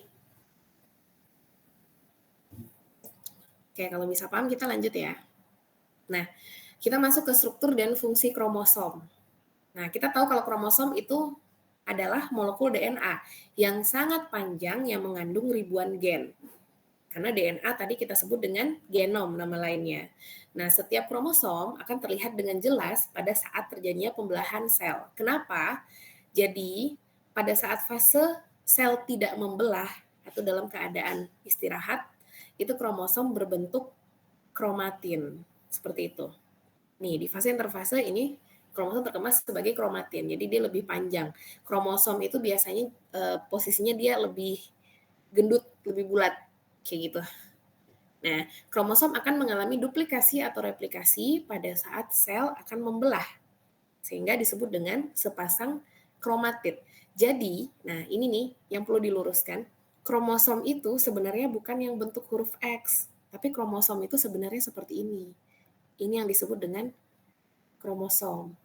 S1: Oke, kalau bisa paham kita lanjut ya. Nah, kita masuk ke struktur dan fungsi kromosom. Nah, kita tahu kalau kromosom itu adalah molekul DNA yang sangat panjang yang mengandung ribuan gen. Karena DNA tadi kita sebut dengan genom nama lainnya. Nah, setiap kromosom akan terlihat dengan jelas pada saat terjadinya pembelahan sel. Kenapa? Jadi, pada saat fase sel tidak membelah atau dalam keadaan istirahat, itu kromosom berbentuk kromatin. Seperti itu. Nih, di fase interfase ini kromosom terkemas sebagai kromatin, jadi dia lebih panjang. Kromosom itu biasanya posisinya dia lebih gendut, lebih bulat, kayak gitu. Nah, kromosom akan mengalami duplikasi atau replikasi pada saat sel akan membelah, sehingga disebut dengan sepasang kromatid. Jadi, nah ini nih yang perlu diluruskan, kromosom itu sebenarnya bukan yang bentuk huruf X, tapi kromosom itu sebenarnya seperti ini. Ini yang disebut dengan kromosom.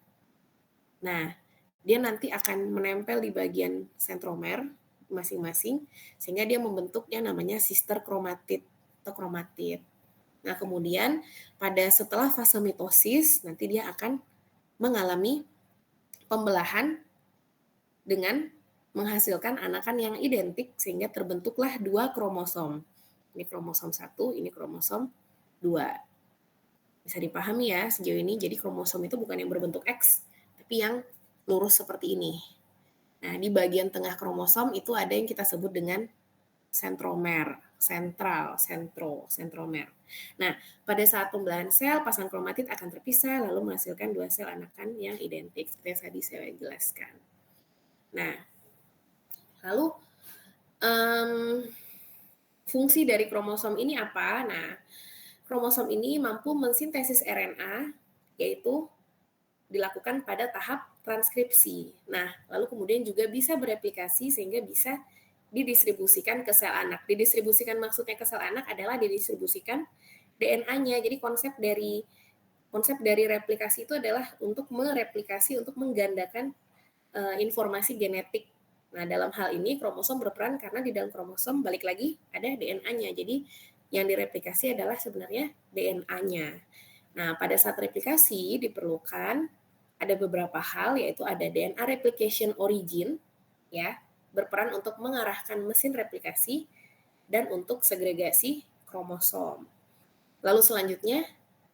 S1: Nah, dia nanti akan menempel di bagian sentromer masing-masing, sehingga dia membentuknya namanya sister kromatid atau kromatid. Nah, kemudian setelah fase mitosis, nanti dia akan mengalami pembelahan dengan menghasilkan anakan yang identik, sehingga terbentuklah 2 kromosom. Ini kromosom 1, ini kromosom 2. Bisa dipahami ya sejauh ini, jadi kromosom itu bukan yang berbentuk X, tapi yang lurus seperti ini. Nah, di bagian tengah kromosom itu ada yang kita sebut dengan sentromer, sentromer. Nah, pada saat pembelahan sel, pasang kromatid akan terpisah, lalu menghasilkan 2 sel anakan yang identik, seperti yang tadi saya jelaskan. Nah, lalu fungsi dari kromosom ini apa? Nah, kromosom ini mampu mensintesis RNA, yaitu dilakukan pada tahap transkripsi. Nah, lalu kemudian juga bisa bereplikasi sehingga bisa didistribusikan ke sel anak. Didistribusikan maksudnya ke sel anak adalah didistribusikan DNA-nya. Jadi konsep dari replikasi itu adalah untuk mereplikasi, untuk menggandakan informasi genetik. Nah, dalam hal ini kromosom berperan karena di dalam kromosom balik lagi ada DNA-nya. Jadi yang direplikasi adalah sebenarnya DNA-nya. Nah, pada saat replikasi diperlukan ada beberapa hal, yaitu ada DNA replication origin, ya, berperan untuk mengarahkan mesin replikasi dan untuk segregasi kromosom. Lalu selanjutnya,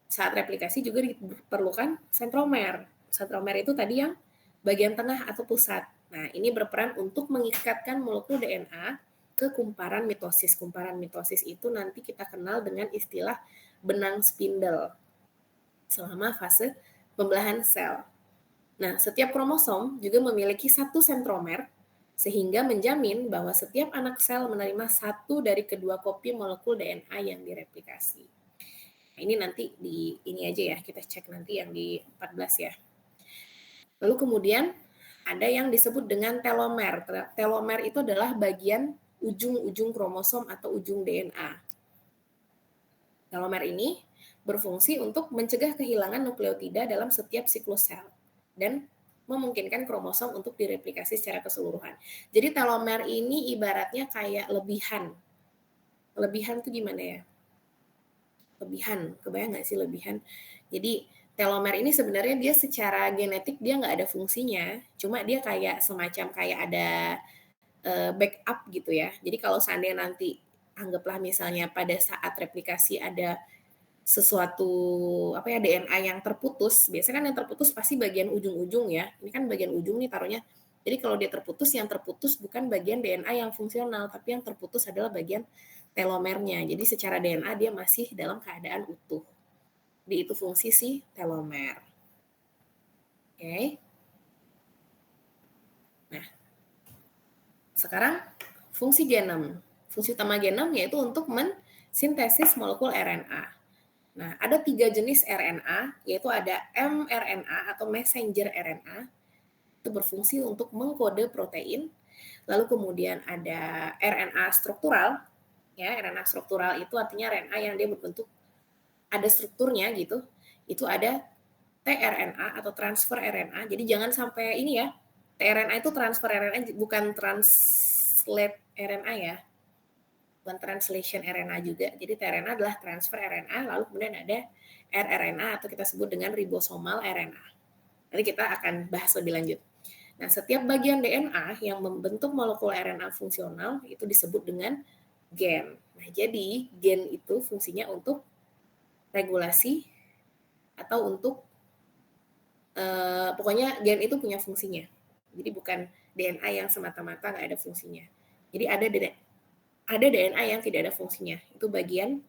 S1: saat replikasi juga diperlukan sentromer. Sentromer itu tadi yang bagian tengah atau pusat. Nah, ini berperan untuk mengikatkan molekul DNA ke kumparan mitosis. Kumparan mitosis itu nanti kita kenal dengan istilah benang spindle selama fase pembelahan sel. Nah, setiap kromosom juga memiliki 1 sentromer, sehingga menjamin bahwa setiap anak sel menerima 1 dari kedua kopi molekul DNA yang direplikasi. Nah, ini nanti di ini aja ya, kita cek nanti yang di 14 ya. Lalu kemudian ada yang disebut dengan telomer. Telomer itu adalah bagian ujung-ujung kromosom atau ujung DNA. Telomer ini berfungsi untuk mencegah kehilangan nukleotida dalam setiap siklus sel dan memungkinkan kromosom untuk direplikasi secara keseluruhan. Jadi telomer ini ibaratnya kayak lebihan. Lebihan itu gimana ya? Lebihan, kebayang nggak sih lebihan? Jadi telomer ini sebenarnya dia secara genetik dia nggak ada fungsinya, cuma dia kayak semacam kayak ada backup gitu ya. Jadi kalau seandainya nanti anggaplah misalnya pada saat replikasi ada sesuatu DNA yang terputus, biasanya kan yang terputus pasti bagian ujung-ujung ya. Ini kan bagian ujung nih taruhnya. Jadi kalau dia terputus, yang terputus bukan bagian DNA yang fungsional, tapi yang terputus adalah bagian telomernya. Jadi secara DNA dia masih dalam keadaan utuh. Jadi itu fungsi si telomer. Oke. Nah, sekarang fungsi genom. Fungsi utama genom yaitu untuk mensintesis molekul RNA. Nah, ada 3 jenis RNA, yaitu ada mRNA atau messenger RNA, itu berfungsi untuk mengkode protein. Lalu kemudian ada RNA struktural, ya, RNA struktural itu artinya RNA yang dia berbentuk ada strukturnya gitu. Itu ada tRNA atau transfer RNA. Jadi jangan sampai ini ya, tRNA itu transfer RNA bukan translate RNA ya. Bukan translation RNA juga. Jadi tRNA adalah transfer RNA, lalu kemudian ada rRNA atau kita sebut dengan ribosomal RNA. Nanti kita akan bahas lebih lanjut. Nah, setiap bagian DNA yang membentuk molekul RNA fungsional itu disebut dengan gen. Nah, jadi gen itu fungsinya untuk regulasi atau untuk pokoknya gen itu punya fungsinya. Jadi bukan DNA yang semata-mata nggak ada fungsinya. Jadi ada DNA yang tidak ada fungsinya. Itu bagian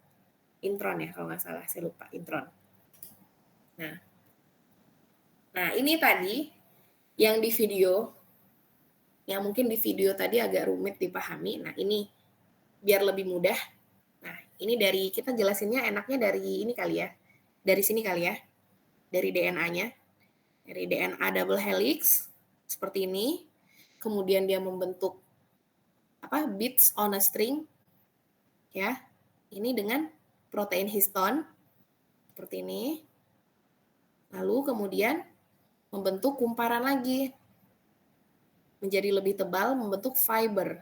S1: intron ya, kalau nggak salah. Saya lupa, intron. Nah, ini tadi yang di video, yang mungkin di video tadi agak rumit dipahami. Nah, ini biar lebih mudah. Nah, ini dari, kita jelasinnya enaknya dari ini kali ya. Dari sini kali ya. Dari DNA-nya. Dari DNA double helix, seperti ini. Kemudian dia membentuk bits on a string, ya, ini dengan protein histon seperti ini, lalu kemudian membentuk kumparan lagi menjadi lebih tebal, membentuk fiber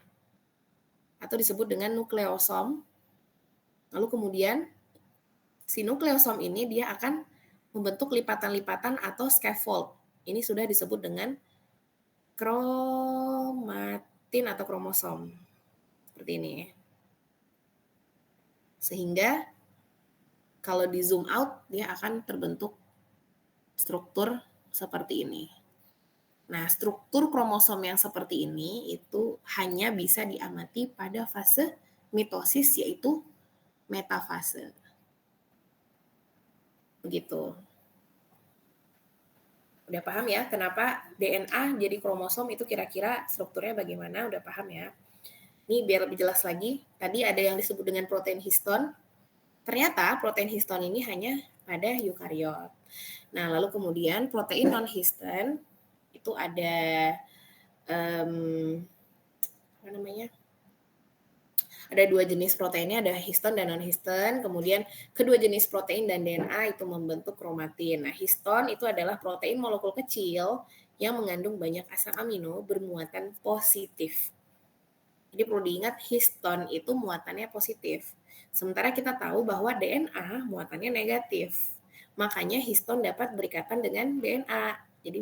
S1: atau disebut dengan nukleosom. Lalu kemudian si nukleosom ini dia akan membentuk lipatan-lipatan atau scaffold. Ini sudah disebut dengan kromatin atau kromosom. Seperti ini. Sehingga kalau di zoom out, dia akan terbentuk struktur seperti ini. Nah, struktur kromosom yang seperti ini itu hanya bisa diamati pada fase mitosis, yaitu metafase. Begitu. Udah paham ya kenapa DNA jadi kromosom itu kira-kira strukturnya bagaimana? Udah paham ya? Ini biar lebih jelas lagi, tadi ada yang disebut dengan protein histon. Ternyata protein histon ini hanya pada eukariot. Nah, lalu kemudian protein non-histon itu ada ada 2 jenis proteinnya, ada histon dan non-histon. Kemudian kedua jenis protein dan DNA itu membentuk kromatin. Nah, histon itu adalah protein molekul kecil yang mengandung banyak asam amino bermuatan positif. Jadi perlu diingat histon itu muatannya positif. Sementara kita tahu bahwa DNA muatannya negatif. Makanya histon dapat berikatan dengan DNA. Jadi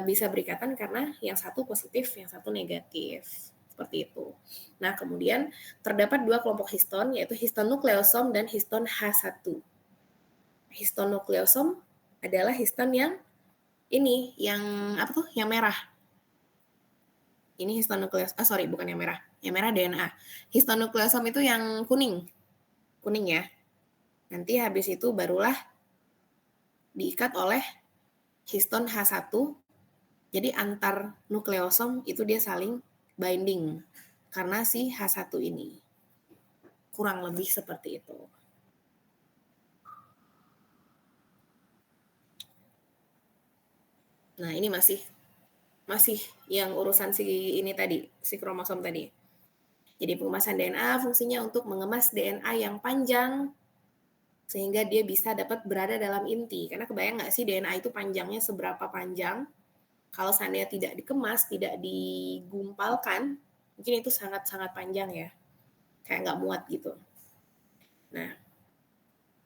S1: bisa berikatan karena yang satu positif, yang satu negatif. Seperti itu. Nah, kemudian terdapat 2 kelompok histon, yaitu histon nukleosom dan histon H1. Histon nukleosom adalah histon yang ini, yang yang merah. Ini histon nukleosom, bukan yang merah. Yang merah DNA. Histon nukleosom itu yang kuning. Kuning ya. Nanti habis itu barulah diikat oleh histon H1. Jadi antar nukleosom itu dia saling binding karena si H1 ini. Kurang lebih seperti itu. Nah, ini masih yang urusan si ini tadi, si kromosom tadi. Jadi pengemasan DNA fungsinya untuk mengemas DNA yang panjang sehingga dia bisa dapat berada dalam inti. Karena kebayang nggak sih DNA itu panjangnya seberapa panjang? Kalau seandainya tidak dikemas, tidak digumpalkan, mungkin itu sangat-sangat panjang ya. Kayak nggak muat gitu. Nah,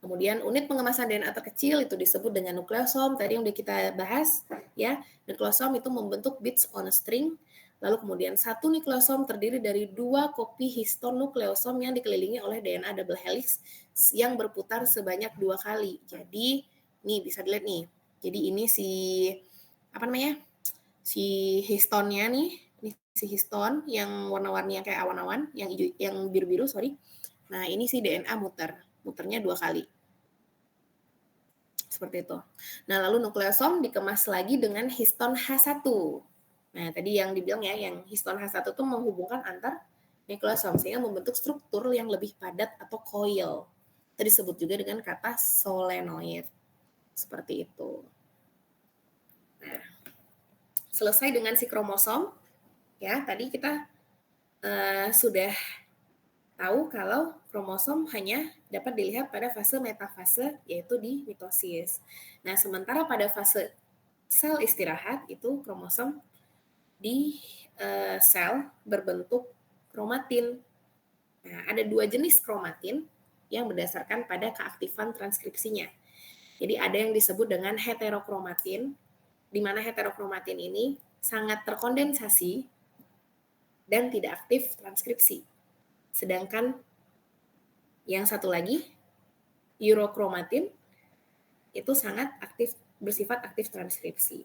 S1: kemudian unit pengemasan DNA terkecil itu disebut dengan nukleosom. Tadi yang udah kita bahas, ya. Nukleosom itu membentuk bits on a string. Lalu kemudian satu nukleosom terdiri dari 2 kopi histon nukleosom yang dikelilingi oleh DNA double helix yang berputar sebanyak 2 kali. Jadi, nih bisa dilihat nih. Jadi ini si histonnya nih, ini si histon yang warna-warni yang kayak awan-awan, yang hijau, yang biru-biru, Nah, ini si DNA muternya 2 kali. Seperti itu. Nah, lalu nukleosom dikemas lagi dengan histon H1. Nah, tadi yang dibilang ya, yang histon H1 itu menghubungkan antar nukleosom sehingga membentuk struktur yang lebih padat atau coil. Itu disebut juga dengan kata solenoid. Seperti itu. Nah, selesai dengan si kromosom, ya tadi kita sudah tahu kalau kromosom hanya dapat dilihat pada fase metafase, yaitu di mitosis. Nah, sementara pada fase sel istirahat itu kromosom di sel berbentuk kromatin. Nah, ada 2 jenis kromatin yang berdasarkan pada keaktifan transkripsinya. Jadi ada yang disebut dengan heterokromatin, di mana heterokromatin ini sangat terkondensasi dan tidak aktif transkripsi. Sedangkan yang satu lagi, eurokromatin, itu sangat aktif, bersifat aktif transkripsi.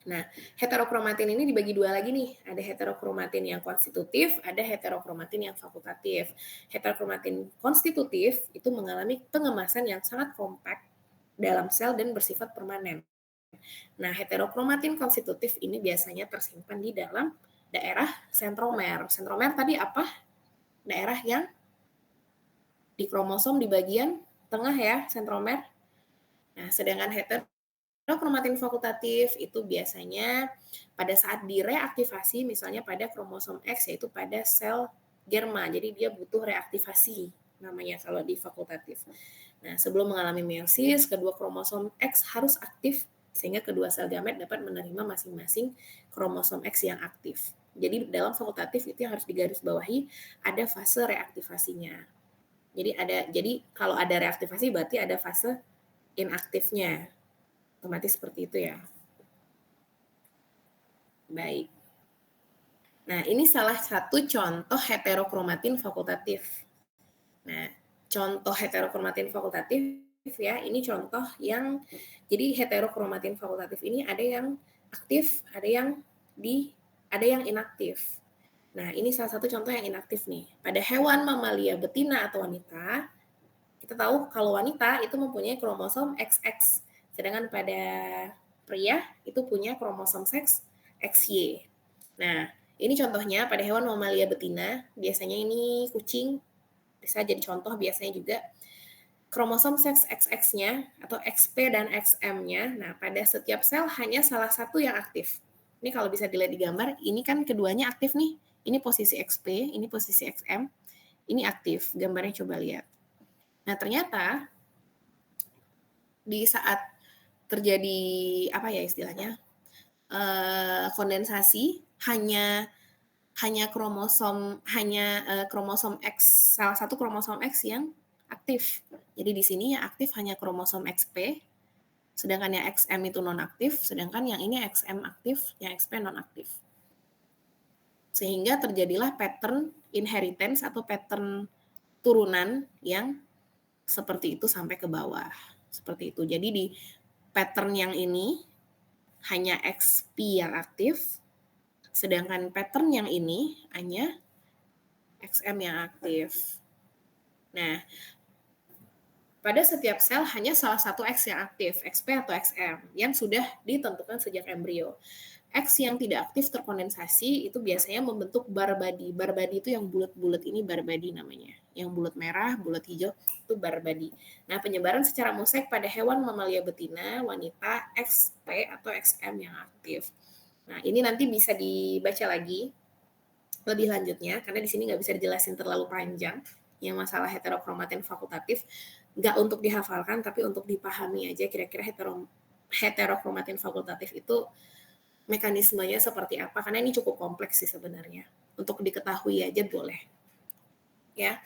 S1: Nah, heterokromatin ini dibagi 2 lagi nih. Ada heterokromatin yang konstitutif, ada heterokromatin yang fakultatif. Heterokromatin konstitutif itu mengalami pengemasan yang sangat kompak dalam sel dan bersifat permanen. Nah, heterokromatin konstitutif ini biasanya tersimpan di dalam daerah sentromer. Sentromer tadi apa? Daerah yang di kromosom di bagian tengah ya, sentromer. Nah, sedangkan heterokromatin fakultatif itu biasanya pada saat direaktivasi, misalnya pada kromosom X, yaitu pada sel germa. Jadi dia butuh reaktivasi namanya kalau di fakultatif. Nah, sebelum mengalami meiosis, kedua kromosom X harus aktif sehingga kedua sel gamet dapat menerima masing-masing kromosom X yang aktif. Jadi dalam fakultatif itu yang harus digarisbawahi, ada fase reaktivasinya. Jadi kalau ada reaktivasi berarti ada fase inaktifnya. Otomatis seperti itu ya. Baik. Nah, ini salah satu contoh heterokromatin fakultatif. Nah, contoh heterokromatin fakultatif ya, ini contoh yang, jadi heterokromatin fakultatif ini ada yang aktif, ada yang inaktif. Nah, ini salah satu contoh yang inaktif nih. Pada hewan mamalia betina atau wanita, kita tahu kalau wanita itu mempunyai kromosom XX, sedangkan pada pria itu punya kromosom seks XY. Nah, ini contohnya pada hewan mamalia betina, biasanya ini kucing, bisa jadi contoh biasanya juga kromosom seks XX-nya atau XP dan XM-nya. Nah, pada setiap sel hanya salah satu yang aktif. Ini kalau bisa dilihat di gambar, ini kan keduanya aktif nih. Ini posisi XP, ini posisi XM, ini aktif. Gambarnya coba lihat. Nah, ternyata di saat terjadi apa ya istilahnya kondensasi, hanya kromosom X, salah satu kromosom X yang aktif. Jadi di sini yang aktif hanya kromosom XP, sedangkan yang XM itu non-aktif, sedangkan yang ini XM aktif, yang XP non-aktif. Sehingga terjadilah pattern inheritance atau pattern turunan yang seperti itu sampai ke bawah. Seperti itu. Jadi di pattern yang ini hanya XP yang aktif, sedangkan pattern yang ini hanya XM yang aktif. Nah, pada setiap sel hanya salah satu X yang aktif, XP atau XM, yang sudah ditentukan sejak embrio. X yang tidak aktif terkondensasi itu biasanya membentuk bar body. Bar body itu yang bulat-bulat ini bar body namanya. Yang bulat merah, bulat hijau itu bar body. Nah, penyebaran secara mosaik pada hewan mamalia betina, wanita, XP atau XM yang aktif. Nah, ini nanti bisa dibaca lagi lebih lanjutnya, karena di sini nggak bisa dijelasin terlalu panjang. Yang masalah heterokromatin fakultatif, nggak untuk dihafalkan, tapi untuk dipahami aja kira-kira heterokromatin fakultatif itu mekanismenya seperti apa, karena ini cukup kompleks sih sebenarnya. Untuk diketahui aja boleh. Ya.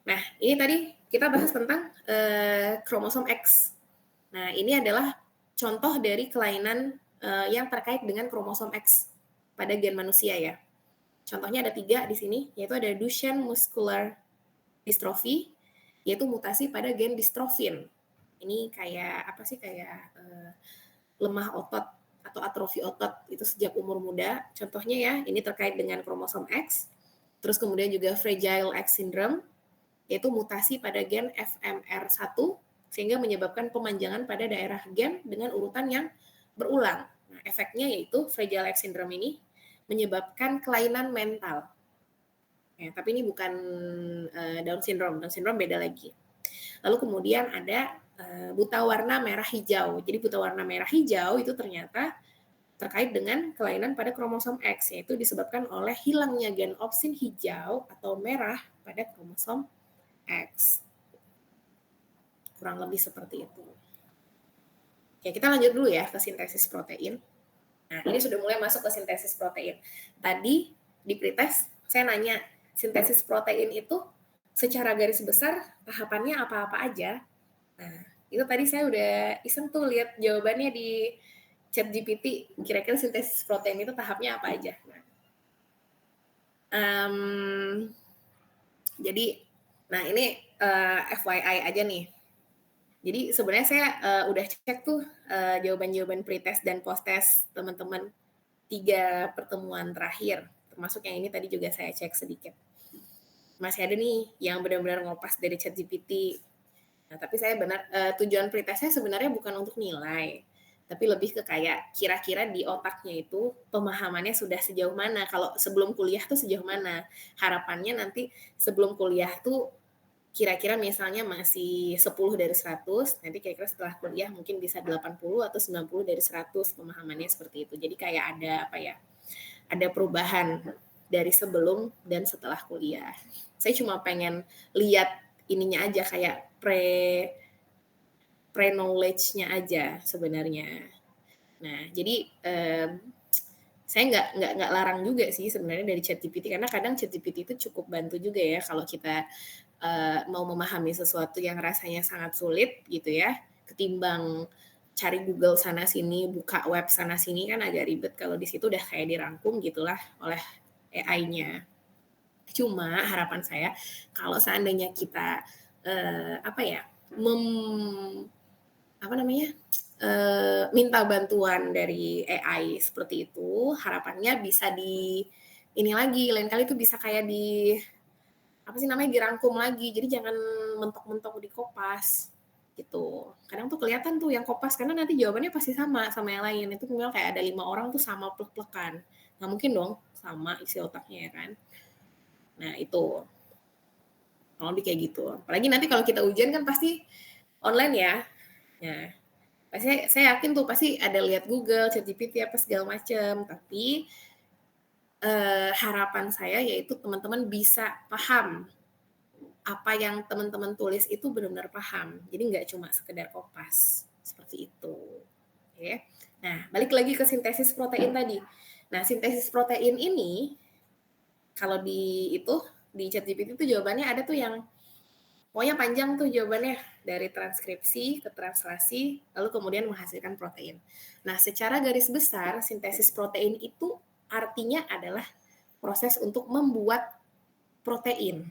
S1: Nah, ini tadi kita bahas tentang kromosom X. Nah, ini adalah contoh dari kelainan yang terkait dengan kromosom X pada gen manusia ya. Contohnya ada 3 di sini, yaitu ada Duchenne muscular dystrophy, yaitu mutasi pada gen dystrophin. Ini kayak apa sih, kayak lemah otot atau atrofi otot itu sejak umur muda. Contohnya ya, ini terkait dengan kromosom X. Terus kemudian juga Fragile X syndrome, yaitu mutasi pada gen FMR1, sehingga menyebabkan pemanjangan pada daerah gen dengan urutan yang berulang. Nah, efeknya yaitu Fragile X syndrome ini menyebabkan kelainan mental. Ya, tapi ini bukan Down syndrome. Down syndrome beda lagi. Lalu kemudian ada buta warna merah hijau. Jadi buta warna merah hijau itu ternyata terkait dengan kelainan pada kromosom X, yaitu disebabkan oleh hilangnya gen opsin hijau atau merah pada kromosom X. Kurang lebih seperti itu. Ya, kita lanjut dulu ya ke sintesis protein. Nah, ini sudah mulai masuk ke sintesis protein. Tadi di pretest saya nanya, sintesis protein itu secara garis besar tahapannya apa-apa aja. Nah, itu tadi saya udah iseng tuh lihat jawabannya di ChatGPT, kira-kira sintesis protein itu tahapnya apa aja. Jadi, nah ini FYI aja nih. Jadi sebenarnya saya udah cek tuh jawaban-jawaban pretest dan post-test teman-teman 3 pertemuan terakhir, termasuk yang ini tadi juga saya cek sedikit. Masih ada nih yang benar-benar ngopas dari ChatGPT. Nah, tapi saya tujuan pretestnya sebenarnya bukan untuk nilai, tapi lebih ke kayak kira-kira di otaknya itu pemahamannya sudah sejauh mana. Kalau sebelum kuliah tuh sejauh mana. Harapannya nanti sebelum kuliah tuh kira-kira misalnya masih 10 dari 100, nanti kira-kira setelah kuliah mungkin bisa 80 atau 90 dari 100 pemahamannya seperti itu. Jadi kayak ada ada perubahan dari sebelum dan setelah kuliah. Saya cuma pengen lihat ininya aja kayak pre-knowledge-nya aja sebenarnya. Nah, jadi saya nggak larang juga sih sebenarnya dari ChatGPT, karena kadang ChatGPT itu cukup bantu juga ya kalau kita mau memahami sesuatu yang rasanya sangat sulit gitu ya, ketimbang cari Google sana sini, buka web sana sini kan agak ribet. Kalau di situ udah kayak dirangkum gitulah oleh AI-nya. Cuma harapan saya kalau seandainya kita minta bantuan dari AI seperti itu, harapannya bisa lain kali itu bisa kayak dirangkum lagi. Jadi jangan mentok-mentok di kopas gitu. Kadang tuh kelihatan tuh yang kopas karena nanti jawabannya pasti sama yang lain. Itu tinggal kayak ada 5 orang tuh sama plek-plekan. Nggak mungkin dong sama isi otaknya ya kan. Nah, itu. Kalau lebih kayak gitu. Apalagi nanti kalau kita ujian kan pasti online ya. Nah, pasti saya yakin tuh pasti ada lihat Google, ChatGPT apa segala macam. Tapi harapan saya yaitu teman-teman bisa paham apa yang teman-teman tulis itu benar-benar paham. Jadi nggak cuma sekedar kopas. Seperti itu. Oke. Nah, balik lagi ke sintesis protein tadi. Nah, sintesis protein ini kalau di ChatGPT itu jawabannya ada tuh yang pokoknya panjang tuh jawabannya, dari transkripsi ke translasi lalu kemudian menghasilkan protein. Nah, secara garis besar sintesis protein itu artinya adalah proses untuk membuat protein.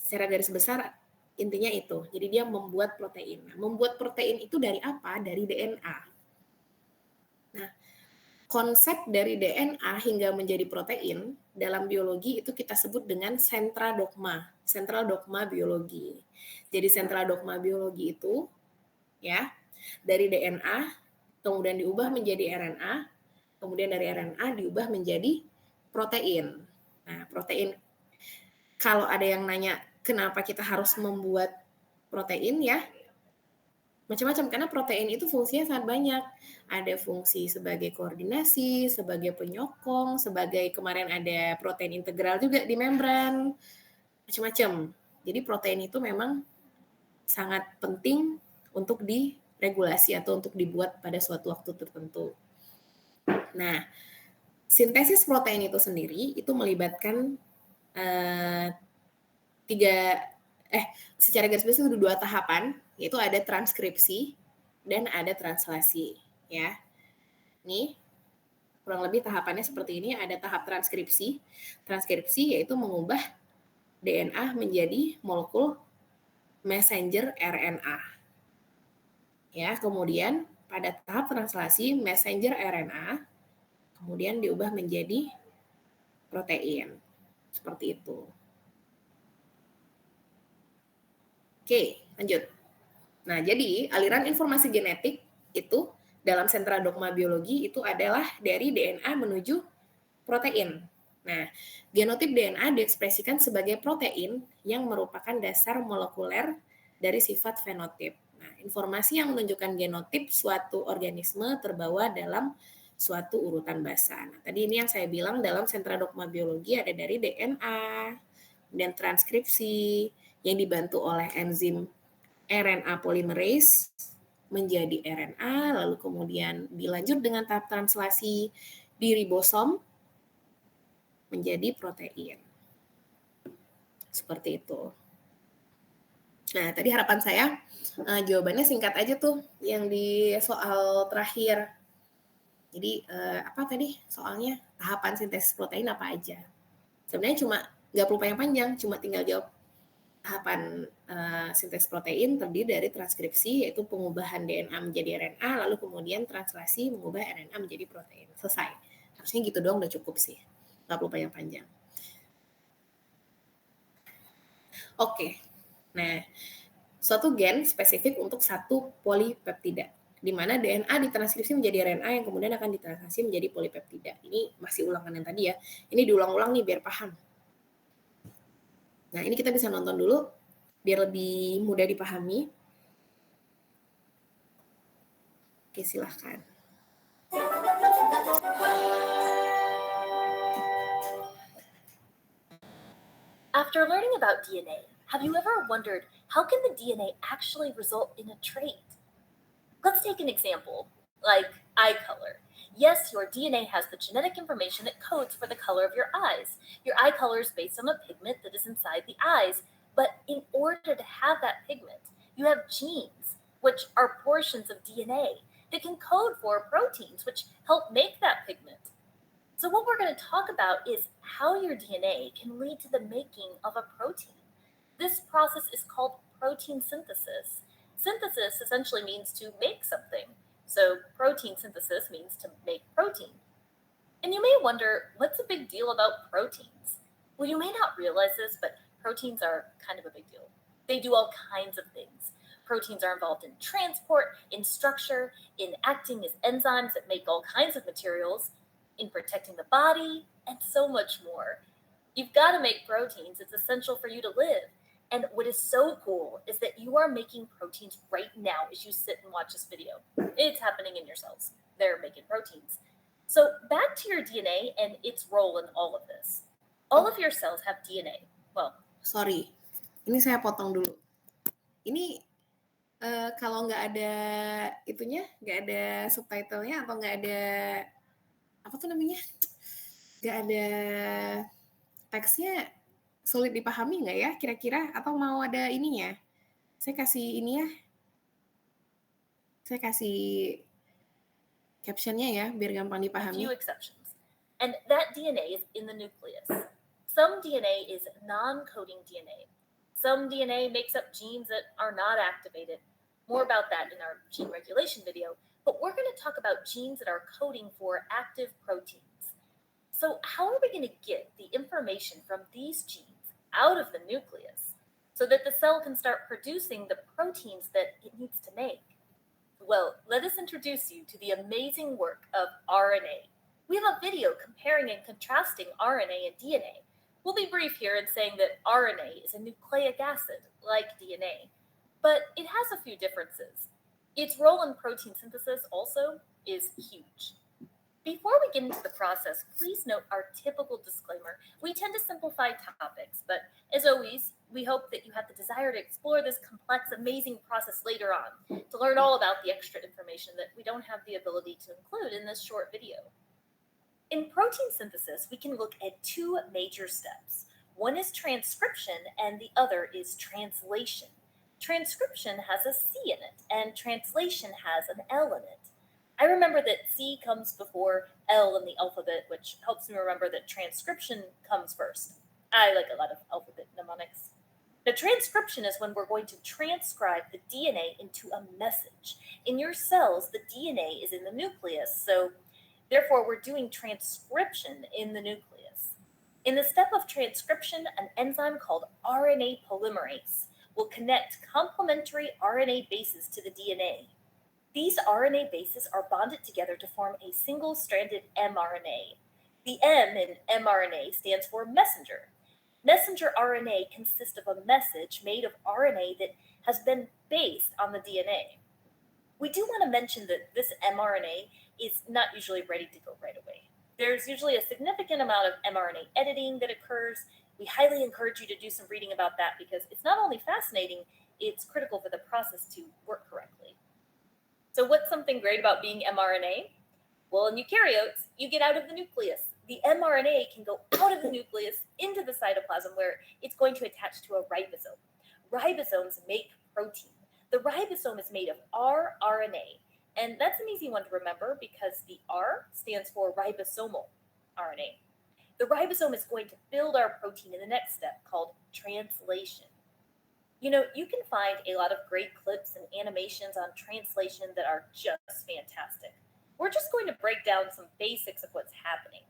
S1: Secara garis besar intinya itu. Jadi dia membuat protein. Nah, membuat protein itu dari apa? Dari DNA. Nah, konsep dari DNA hingga menjadi protein dalam biologi itu kita sebut dengan central dogma biologi. Jadi central dogma biologi itu ya dari DNA kemudian diubah menjadi RNA, kemudian dari RNA diubah menjadi protein. Nah, protein kalau ada yang nanya kenapa kita harus membuat protein ya, macam-macam, karena protein itu fungsinya sangat banyak. Ada fungsi sebagai koordinasi, sebagai penyokong, sebagai kemarin ada protein integral juga di membran, macam-macam. Jadi protein itu memang sangat penting untuk diregulasi atau untuk dibuat pada suatu waktu tertentu. Nah, sintesis protein itu sendiri itu melibatkan secara garis besar itu 2 tahapan, yaitu ada transkripsi dan ada translasi ya. Nih kurang lebih tahapannya seperti ini. Ada tahap transkripsi. Transkripsi yaitu mengubah DNA menjadi molekul messenger RNA. Ya, kemudian pada tahap translasi messenger RNA kemudian diubah menjadi protein. Seperti itu. Oke, lanjut. Nah, jadi aliran informasi genetik itu dalam sentra dogma biologi itu adalah dari DNA menuju protein. Nah, genotip DNA diekspresikan sebagai protein yang merupakan dasar molekuler dari sifat fenotip. Nah, informasi yang menunjukkan genotip suatu organisme terbawa dalam suatu urutan basa. Nah, tadi ini yang saya bilang dalam sentra dogma biologi ada dari DNA, dan transkripsi yang dibantu oleh enzim RNA polymerase menjadi RNA, lalu kemudian dilanjut dengan tahap translasi di ribosom menjadi protein. Seperti itu. Nah, tadi harapan saya jawabannya singkat aja tuh yang di soal terakhir. Jadi apa tadi soalnya tahapan sintesis protein apa aja? Sebenarnya cuma nggak perlu panjang-panjang, cuma tinggal jawab tahapan sintesis protein terdiri dari transkripsi, yaitu pengubahan DNA menjadi RNA, lalu kemudian translasi mengubah RNA menjadi protein. Selesai. Harusnya gitu doang udah cukup sih. Nggak perlu panjang-panjang. Oke. Nah, suatu gen spesifik untuk satu polipeptida, di mana DNA ditranskripsi menjadi RNA yang kemudian akan ditranslasi menjadi polipeptida. Ini masih ulangan yang tadi ya. Ini diulang-ulang nih biar paham. Nah, ini kita bisa nonton dulu biar lebih mudah dipahami. Oke, silahkan.
S8: After learning about DNA, have you ever wondered how can the DNA actually result in a trait? Let's take an example, like eye color. Yes, your DNA has the genetic information that codes for the color of your eyes. Your eye color is based on a pigment that is inside the eyes, but in order to have that pigment, you have genes, which are portions of DNA that can code for proteins, which help make that pigment. So what we're going to talk about is how your DNA can lead to the making of a protein. This process is called protein synthesis. Synthesis essentially means to make something. So protein synthesis means to make protein. And you may wonder, what's the big deal about proteins? Well, you may not realize this, but proteins are kind of a big deal. They do all kinds of things. Proteins are involved in transport, in structure, in acting as enzymes that make all kinds of materials, in protecting the body, and so much more. You've got to make proteins. It's essential for you to live. And what is so cool is that you are making proteins right now as you sit and watch this video. It's happening in your cells. They're making proteins. So back to your DNA and its role in all of this. All of your cells have DNA. Well,
S1: sorry, ini saya potong dulu. Ini kalau nggak ada itunya, nggak ada subtitlenya atau nggak ada apa tuh namanya, nggak ada teksnya, sulit dipahami nggak ya kira-kira? Atau mau ada ininya? Saya kasih ini ya. Saya kasih captionnya ya, biar gampang dipahami.
S8: Few exceptions. And that DNA is in the nucleus. Some DNA is non-coding DNA. Some DNA makes up genes that are not activated. More about that in our gene regulation video. But we're going to talk about genes that are coding for active proteins. So how are we going to get the information from these genes out of the nucleus so that the cell can start producing the proteins that it needs to make? Well, let us introduce you to the amazing work of RNA. We have a video comparing and contrasting RNA and DNA. We'll be brief here in saying that RNA is a nucleic acid, like DNA, but it has a few differences. Its role in protein synthesis also is huge. Before we get into the process, please note our typical disclaimer. We tend to simplify topics, but as always, we hope that you have the desire to explore this complex, amazing process later on, to learn all about the extra information that we don't have the ability to include in this short video. In protein synthesis, we can look at two major steps. One is transcription, and the other is translation. Transcription has a C in it, and translation has an L in it. I remember that C comes before L in the alphabet, which helps me remember that transcription comes first. I like a lot of alphabet mnemonics. The transcription is when we're going to transcribe the DNA into a message. In your cells, the DNA is in the nucleus, so therefore we're doing transcription in the nucleus. In the step of transcription, an enzyme called RNA polymerase will connect complementary RNA bases to the DNA. These RNA bases are bonded together to form a single-stranded mRNA. The M in mRNA stands for messenger. Messenger RNA consists of a message made of RNA that has been based on the DNA. We do want to mention that this mRNA is not usually ready to go right away. There's usually a significant amount of mRNA editing that occurs. We highly encourage you to do some reading about that because it's not only fascinating, it's critical for the process to work correctly. So what's something great about being mRNA? Well, in eukaryotes, you get out of the nucleus. The mRNA can go out of the nucleus into the cytoplasm where it's going to attach to a ribosome. Ribosomes make protein. The ribosome is made of rRNA, and that's an easy one to remember because the R stands for ribosomal RNA. The ribosome is going to build our protein in the next step called translation. You know, you can find a lot of great clips and animations on translation that are just fantastic. We're just going to break down some basics of what's happening.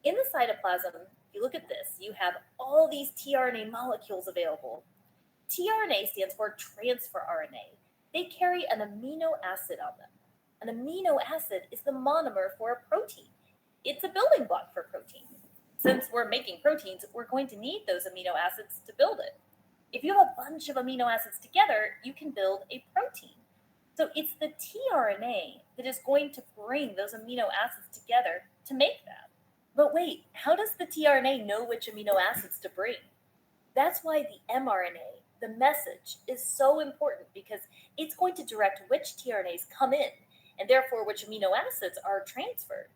S8: In the cytoplasm, if you look at this, you have all these tRNA molecules available. tRNA stands for transfer RNA. They carry an amino acid on them. An amino acid is the monomer for a protein. It's a building block for protein. Since we're making proteins, we're going to need those amino acids to build it. If you have a bunch of amino acids together, you can build a protein. So it's the tRNA that is going to bring those amino acids together to make that. But wait, how does the tRNA know which amino acids to bring? That's why the mRNA, the message, is so important because it's going to direct which tRNAs come in and therefore which amino acids are transferred.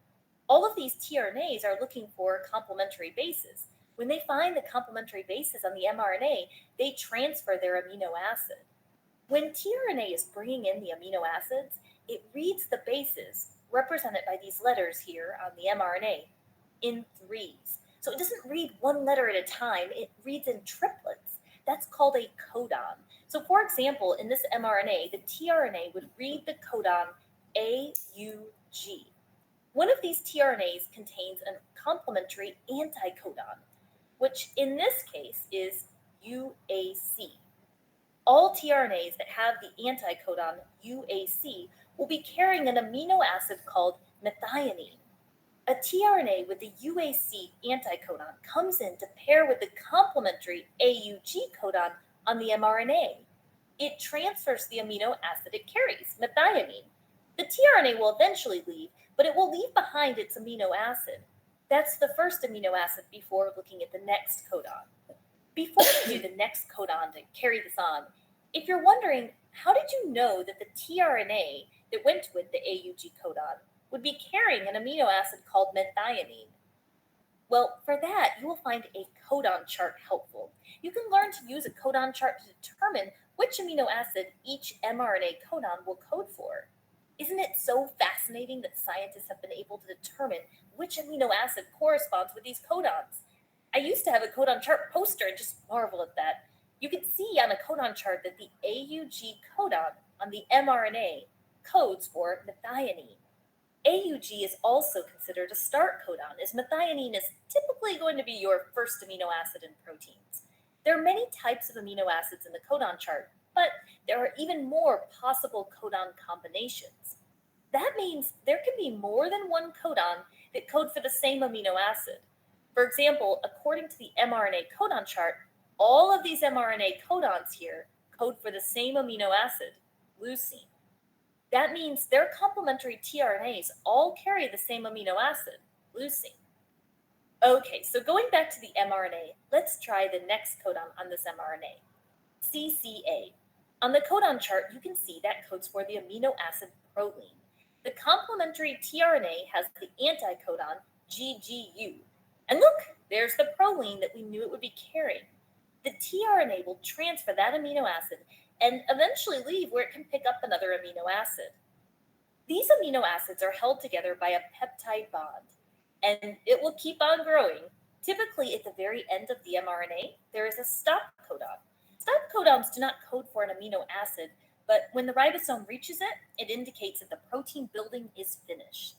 S8: All of these tRNAs are looking for complementary bases. When they find the complementary bases on the mRNA, they transfer their amino acid. When tRNA is bringing in the amino acids, it reads the bases, represented by these letters here on the mRNA, in threes. So it doesn't read one letter at a time, it reads in triplets. That's called a codon. So for example, in this mRNA, the tRNA would read the codon AUG. One of these tRNAs contains a complementary anticodon, which in this case is UAC. All tRNAs that have the anticodon UAC will be carrying an amino acid called methionine. A tRNA with the UAC anticodon comes in to pair with the complementary AUG codon on the mRNA. It transfers the amino acid it carries, methionine. The tRNA will eventually leave, but it will leave behind its amino acid. That's the first amino acid before looking at the next codon. Before we do the next codon to carry this on, if you're wondering, how did you know that the tRNA that went with the AUG codon would be carrying an amino acid called methionine? Well, for that, you will find a codon chart helpful. You can learn to use a codon chart to determine which amino acid each mRNA codon will code for. Isn't it so fascinating that scientists have been able to determine which amino acid corresponds with these codons? I used to have a codon chart poster and just marvel at that. You can see on a codon chart that the AUG codon on the mRNA codes for methionine. AUG is also considered a start codon, as methionine is typically going to be your first amino acid in proteins. There are many types of amino acids in the codon chart, but there are even more possible codon combinations. That means there can be more than one codon that code for the same amino acid. For example, according to the mRNA codon chart, all of these mRNA codons here code for the same amino acid, leucine. That means their complementary tRNAs all carry the same amino acid, leucine. Okay, so going back to the mRNA, let's try the next codon on this mRNA, CCA. On the codon chart, you can see that codes for the amino acid proline. The complementary tRNA has the anticodon GGU. And look, there's the proline that we knew it would be carrying. The tRNA will transfer that amino acid and eventually leave where it can pick up another amino acid. These amino acids are held together by a peptide bond, and it will keep on growing. Typically, at the very end of the mRNA, there is a stop codon. Stop codons do not code for an amino acid, but when the ribosome reaches it, it indicates that the protein building is finished.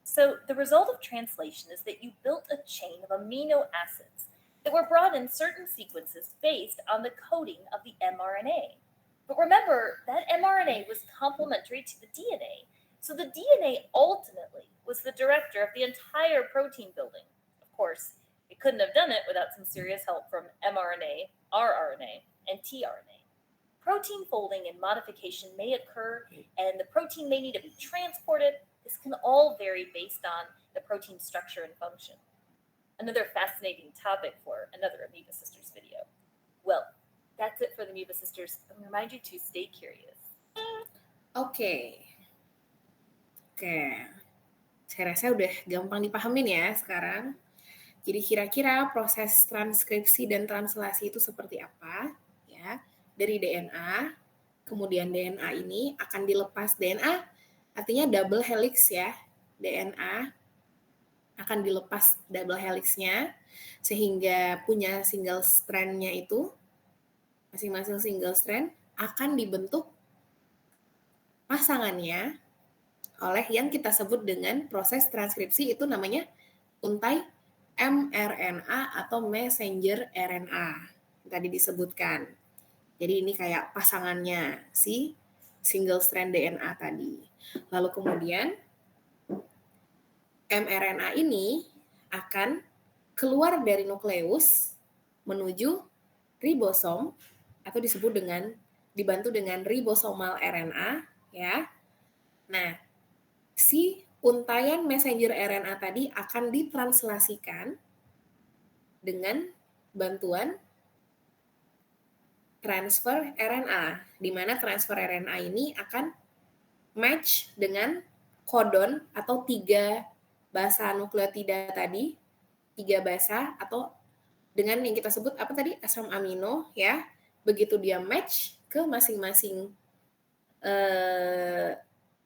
S8: So the result of translation is that you built a chain of amino acids that were brought in certain sequences based on the coding of the mRNA. But remember, that mRNA was complementary to the DNA. So the DNA ultimately was the director of the entire protein building. Of course, it couldn't have done it without some serious help from mRNA, rRNA, and tRNA. Protein folding and modification may occur, and the protein may need to be transported. This can all vary based on the protein structure and function. Another fascinating topic for another Amoeba Sisters video. Well, that's it for the Amoeba Sisters. I remind you to stay curious.
S1: Oke. Saya rasa udah gampang dipahamin ya sekarang. Jadi kira-kira proses transkripsi dan translasi itu seperti apa? Ya, dari DNA, kemudian DNA ini akan dilepas. DNA artinya double helix ya. DNA akan dilepas double helixnya sehingga punya single strand-nya itu, masing-masing single strand akan dibentuk pasangannya oleh yang kita sebut dengan proses transkripsi, itu namanya untai mRNA atau messenger RNA. Tadi disebutkan. Jadi ini kayak pasangannya si single strand DNA tadi. Lalu kemudian mRNA ini akan keluar dari nukleus menuju ribosom atau disebut dengan dibantu dengan ribosomal RNA ya. Nah, si untaian messenger RNA tadi akan ditranslasikan dengan bantuan transfer RNA, di mana transfer RNA ini akan match dengan kodon atau 3 basa nukleotida tadi, 3 basa atau dengan yang kita sebut apa tadi, asam amino ya. Begitu dia match ke masing-masing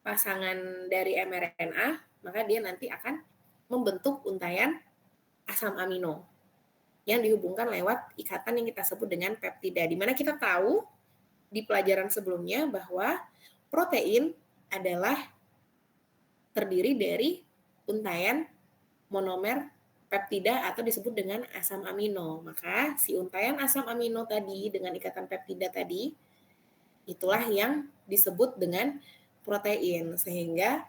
S1: pasangan dari mRNA, maka dia nanti akan membentuk untaian asam amino yang dihubungkan lewat ikatan yang kita sebut dengan peptida. Di mana kita tahu di pelajaran sebelumnya bahwa protein adalah terdiri dari untaian monomer peptida atau disebut dengan asam amino. Maka si untaian asam amino tadi dengan ikatan peptida tadi, itulah yang disebut dengan protein, sehingga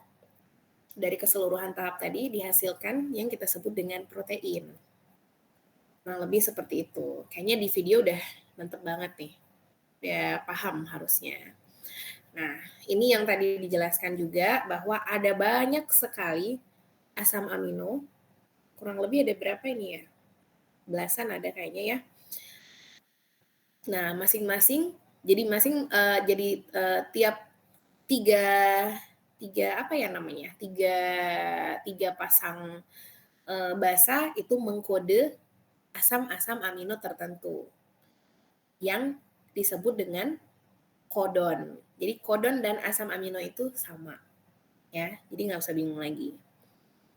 S1: dari keseluruhan tahap tadi dihasilkan yang kita sebut dengan protein. Nah, lebih seperti itu. Kayaknya di video udah mantep banget nih. Udah paham harusnya. Nah, ini yang tadi dijelaskan juga bahwa ada banyak sekali asam amino. Kurang lebih ada berapa ini ya? Belasan ada kayaknya ya. Nah, masing-masing jadi tiap tiga apa ya namanya, tiga pasang basa itu mengkode asam-asam amino tertentu yang disebut dengan kodon. Jadi kodon dan asam amino itu sama ya, jadi nggak usah bingung lagi.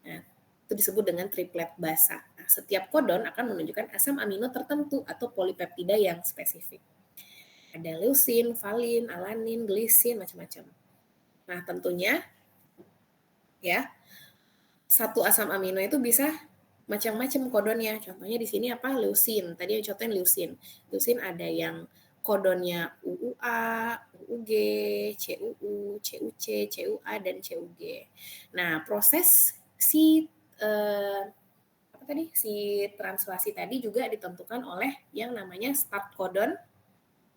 S1: Nah, itu disebut dengan triplet basa. Nah, setiap kodon akan menunjukkan asam amino tertentu atau polipeptida yang spesifik. Ada leusin, valin, alanin, glisin, macam-macam. Nah, tentunya ya, satu asam amino itu bisa macam-macam kodonnya. Contohnya di sini apa? Leusin. Tadi yang contohin leusin. Leusin ada yang kodonnya UUA, UUG, CUU, CUC, CUA, dan CUG. Nah, proses si translasi tadi juga ditentukan oleh yang namanya start codon.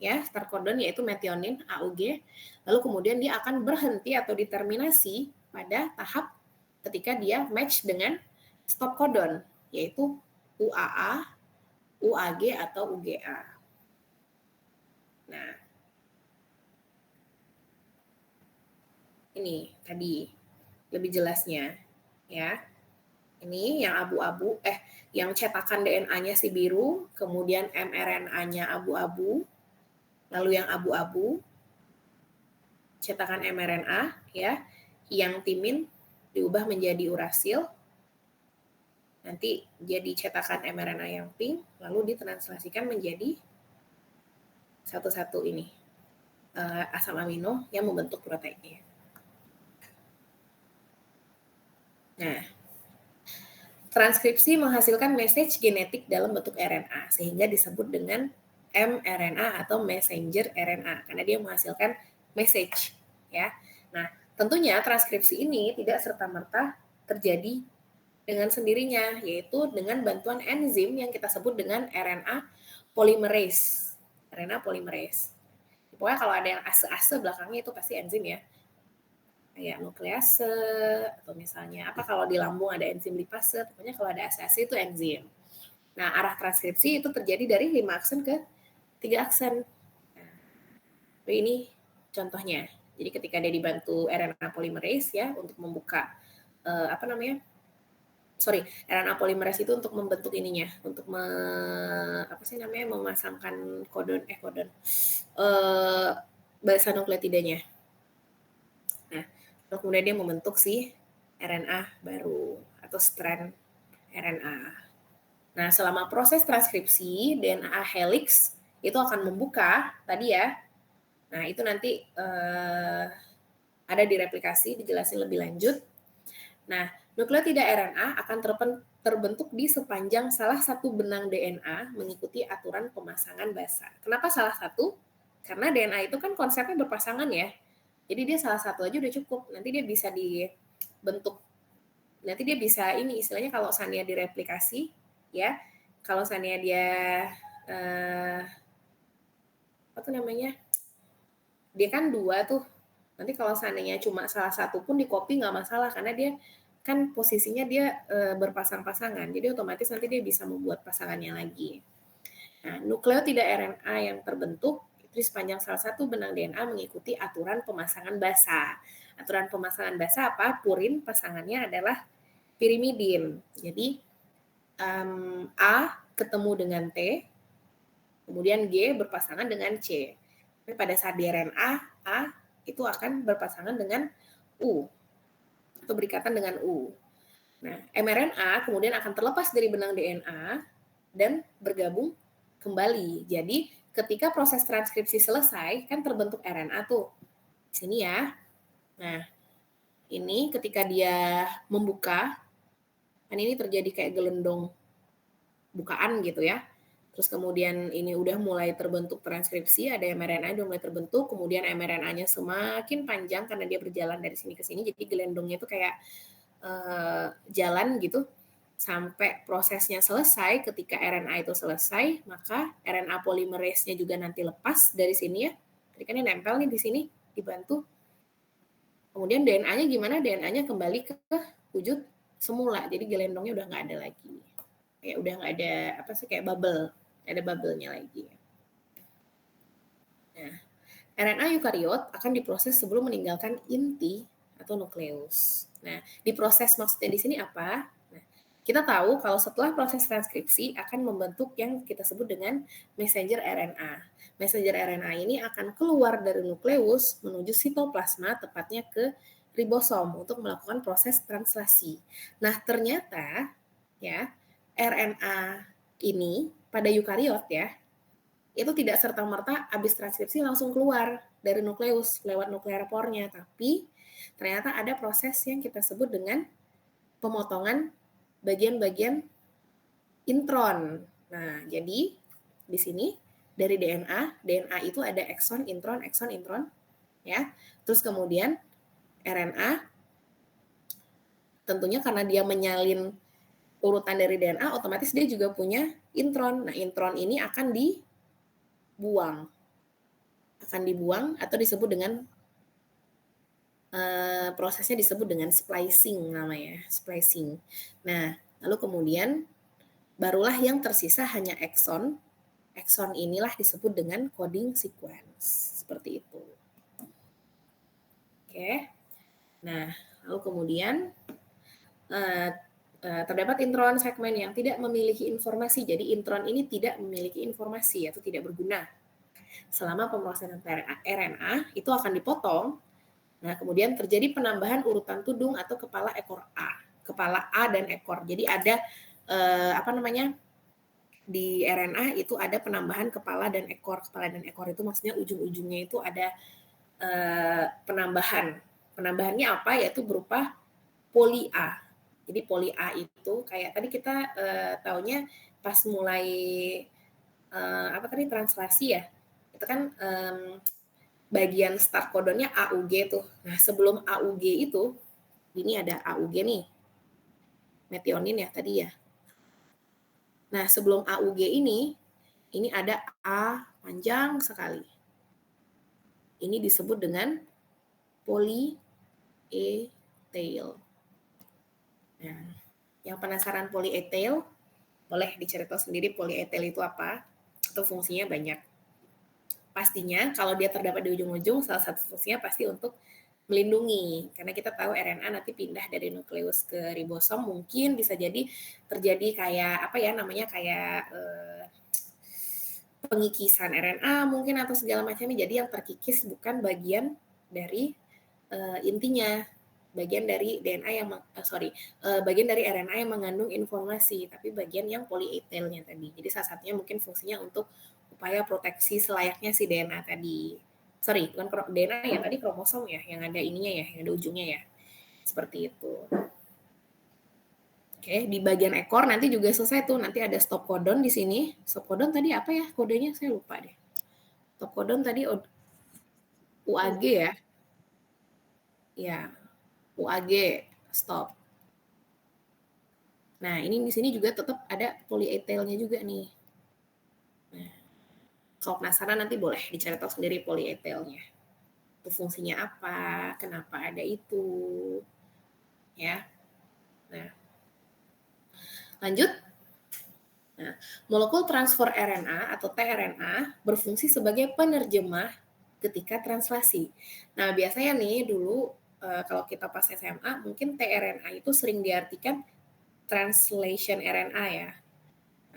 S1: Ya, start codon yaitu metionin AUG, lalu kemudian dia akan berhenti atau diterminasi pada tahap ketika dia match dengan stop codon, yaitu UAA, UAG atau UGA. Nah, ini tadi lebih jelasnya ya. Ini yang abu-abu, yang cetakan DNA-nya si biru, kemudian mRNA-nya abu-abu. Lalu yang abu-abu, cetakan mRNA, ya, yang timin diubah menjadi urasil, nanti jadi cetakan mRNA yang pink, lalu ditranslasikan menjadi satu-satu ini, asam amino yang membentuk proteinnya. Nah, transkripsi menghasilkan message genetik dalam bentuk RNA, sehingga disebut dengan mRNA atau messenger RNA karena dia menghasilkan message ya. Nah, tentunya transkripsi ini tidak serta-merta terjadi dengan sendirinya, yaitu dengan bantuan enzim yang kita sebut dengan RNA polymerase. RNA polymerase. Pokoknya kalau ada yang ase-ase belakangnya itu pasti enzim ya. Kayak nuklease atau misalnya apa kalau di lambung ada enzim lipase, pokoknya kalau ada ase-ase itu enzim. Nah, arah transkripsi itu terjadi dari 5 aksen ke 3 aksen. Nah, ini contohnya. Jadi ketika dia dibantu RNA polymerase ya untuk membuka RNA polymerase itu untuk membentuk ininya, untuk memasangkan basa nukleotidanya. Nah, kemudian dia membentuk si RNA baru atau strand RNA. Nah, selama proses transkripsi DNA helix itu akan membuka tadi ya. Nah, itu nanti ada di replikasi, dijelasin lebih lanjut. Nah, nukleotida RNA akan terbentuk di sepanjang salah satu benang DNA mengikuti aturan pemasangan basa. Kenapa salah satu? Karena DNA itu kan konsepnya berpasangan ya. Jadi dia salah satu aja udah cukup. Nanti dia bisa dibentuk. Nanti dia bisa ini istilahnya kalau seandainya direplikasi ya. Kalau seandainya dia dia kan 2 tuh. Nanti kalau seandainya cuma salah satu pun di copy nggak masalah karena dia kan posisinya dia berpasang-pasangan. Jadi otomatis nanti dia bisa membuat pasangannya lagi. Nah, nukleotida RNA yang terbentuk itu di sepanjang salah satu benang DNA mengikuti aturan pemasangan basa. Aturan pemasangan basa apa? Purin pasangannya adalah pirimidin. Jadi A ketemu dengan T, kemudian G berpasangan dengan C. Tapi pada saat di RNA, A itu akan berpasangan dengan U atau berikatan dengan U. Nah, mRNA kemudian akan terlepas dari benang DNA dan bergabung kembali. Jadi, ketika proses transkripsi selesai, kan terbentuk RNA tuh. Di sini ya. Nah, ini ketika dia membuka, kan ini terjadi kayak gelendong bukaan gitu ya. Terus kemudian ini udah mulai terbentuk transkripsi, ada mRNA udah mulai terbentuk, kemudian mRNA-nya semakin panjang karena dia berjalan dari sini ke sini, jadi gelendongnya itu kayak jalan gitu sampai prosesnya selesai. Ketika RNA itu selesai, maka RNA polymerase-nya juga nanti lepas dari sini ya. Tadi kan ini nempel nih di sini, dibantu. Kemudian DNA-nya gimana? DNA-nya kembali ke wujud semula, jadi gelendongnya udah nggak ada lagi. Kayak udah nggak ada kayak bubble. Ada bubble-nya lagi. Nah, RNA eukariot akan diproses sebelum meninggalkan inti atau nukleus. Nah, diproses maksudnya di sini apa? Nah, kita tahu kalau setelah proses transkripsi akan membentuk yang kita sebut dengan messenger RNA. Messenger RNA ini akan keluar dari nukleus menuju sitoplasma, tepatnya ke ribosom untuk melakukan proses translasi. Nah, ternyata ya RNA ini pada eukariot ya, itu tidak serta-merta habis transkripsi langsung keluar dari nukleus lewat nuklear pornya, tapi ternyata ada proses yang kita sebut dengan pemotongan bagian-bagian intron. Nah, jadi di sini dari DNA itu ada ekson, intron, ya. Terus kemudian RNA tentunya karena dia menyalin urutan dari DNA, otomatis dia juga punya intron. Nah, intron ini akan dibuang atau disebut dengan prosesnya disebut dengan splicing namanya, splicing. Nah, lalu kemudian barulah yang tersisa hanya ekson. Ekson inilah disebut dengan coding sequence, seperti itu. Oke. Nah, lalu kemudian terdapat intron segmen yang tidak memiliki informasi. Jadi intron ini tidak memiliki informasi atau tidak berguna. Selama pemrosesan RNA itu akan dipotong. Nah, kemudian terjadi penambahan urutan tudung atau kepala ekor A. Kepala A dan ekor. Jadi ada di RNA itu ada penambahan kepala dan ekor. Kepala dan ekor itu maksudnya ujung-ujungnya itu ada penambahan. Penambahannya apa? Yaitu berupa poli A. Jadi poli A itu kayak tadi kita taunya pas mulai apa tadi translasi ya, itu kan bagian start codonnya AUG tuh. Nah sebelum AUG itu, ini ada AUG nih, metionin ya tadi ya. Nah sebelum AUG ini ada A panjang sekali. Ini disebut dengan polyethyl. Nah, yang penasaran polyethyl, boleh dicari tahu sendiri polyethyl itu apa, atau fungsinya banyak. Pastinya kalau dia terdapat di ujung-ujung, salah satu fungsinya pasti untuk melindungi, karena kita tahu RNA nanti pindah dari nukleus ke ribosom, mungkin bisa jadi terjadi kayak apa ya namanya, kayak pengikisan RNA mungkin atau segala macamnya, jadi yang terkikis bukan bagian dari intinya, bagian dari DNA yang bagian dari RNA yang mengandung informasi, tapi bagian yang polyethylnya tadi. Jadi salah satunya mungkin fungsinya untuk upaya proteksi selayaknya si DNA tadi. Bukan DNA ya, tadi kromosom ya, yang ada ininya ya, yang ada ujungnya ya. Seperti itu. Oke, di bagian ekor nanti juga selesai tuh, nanti ada stop codon di sini. Stop codon tadi apa ya kodenya? Saya lupa deh. Stop codon tadi UAG ya. Ya, UAG stop. Nah, ini di sini juga tetap ada polyethylnya juga nih. Nah, kalau penasaran nanti boleh dicari tahu sendiri polyethylnya. Itu fungsinya apa, kenapa ada itu. Ya. Nah, lanjut. Nah, molekul transfer RNA atau tRNA berfungsi sebagai penerjemah ketika translasi. Nah, biasanya nih dulu kalau kita pas SMA, mungkin tRNA itu sering diartikan translation RNA ya.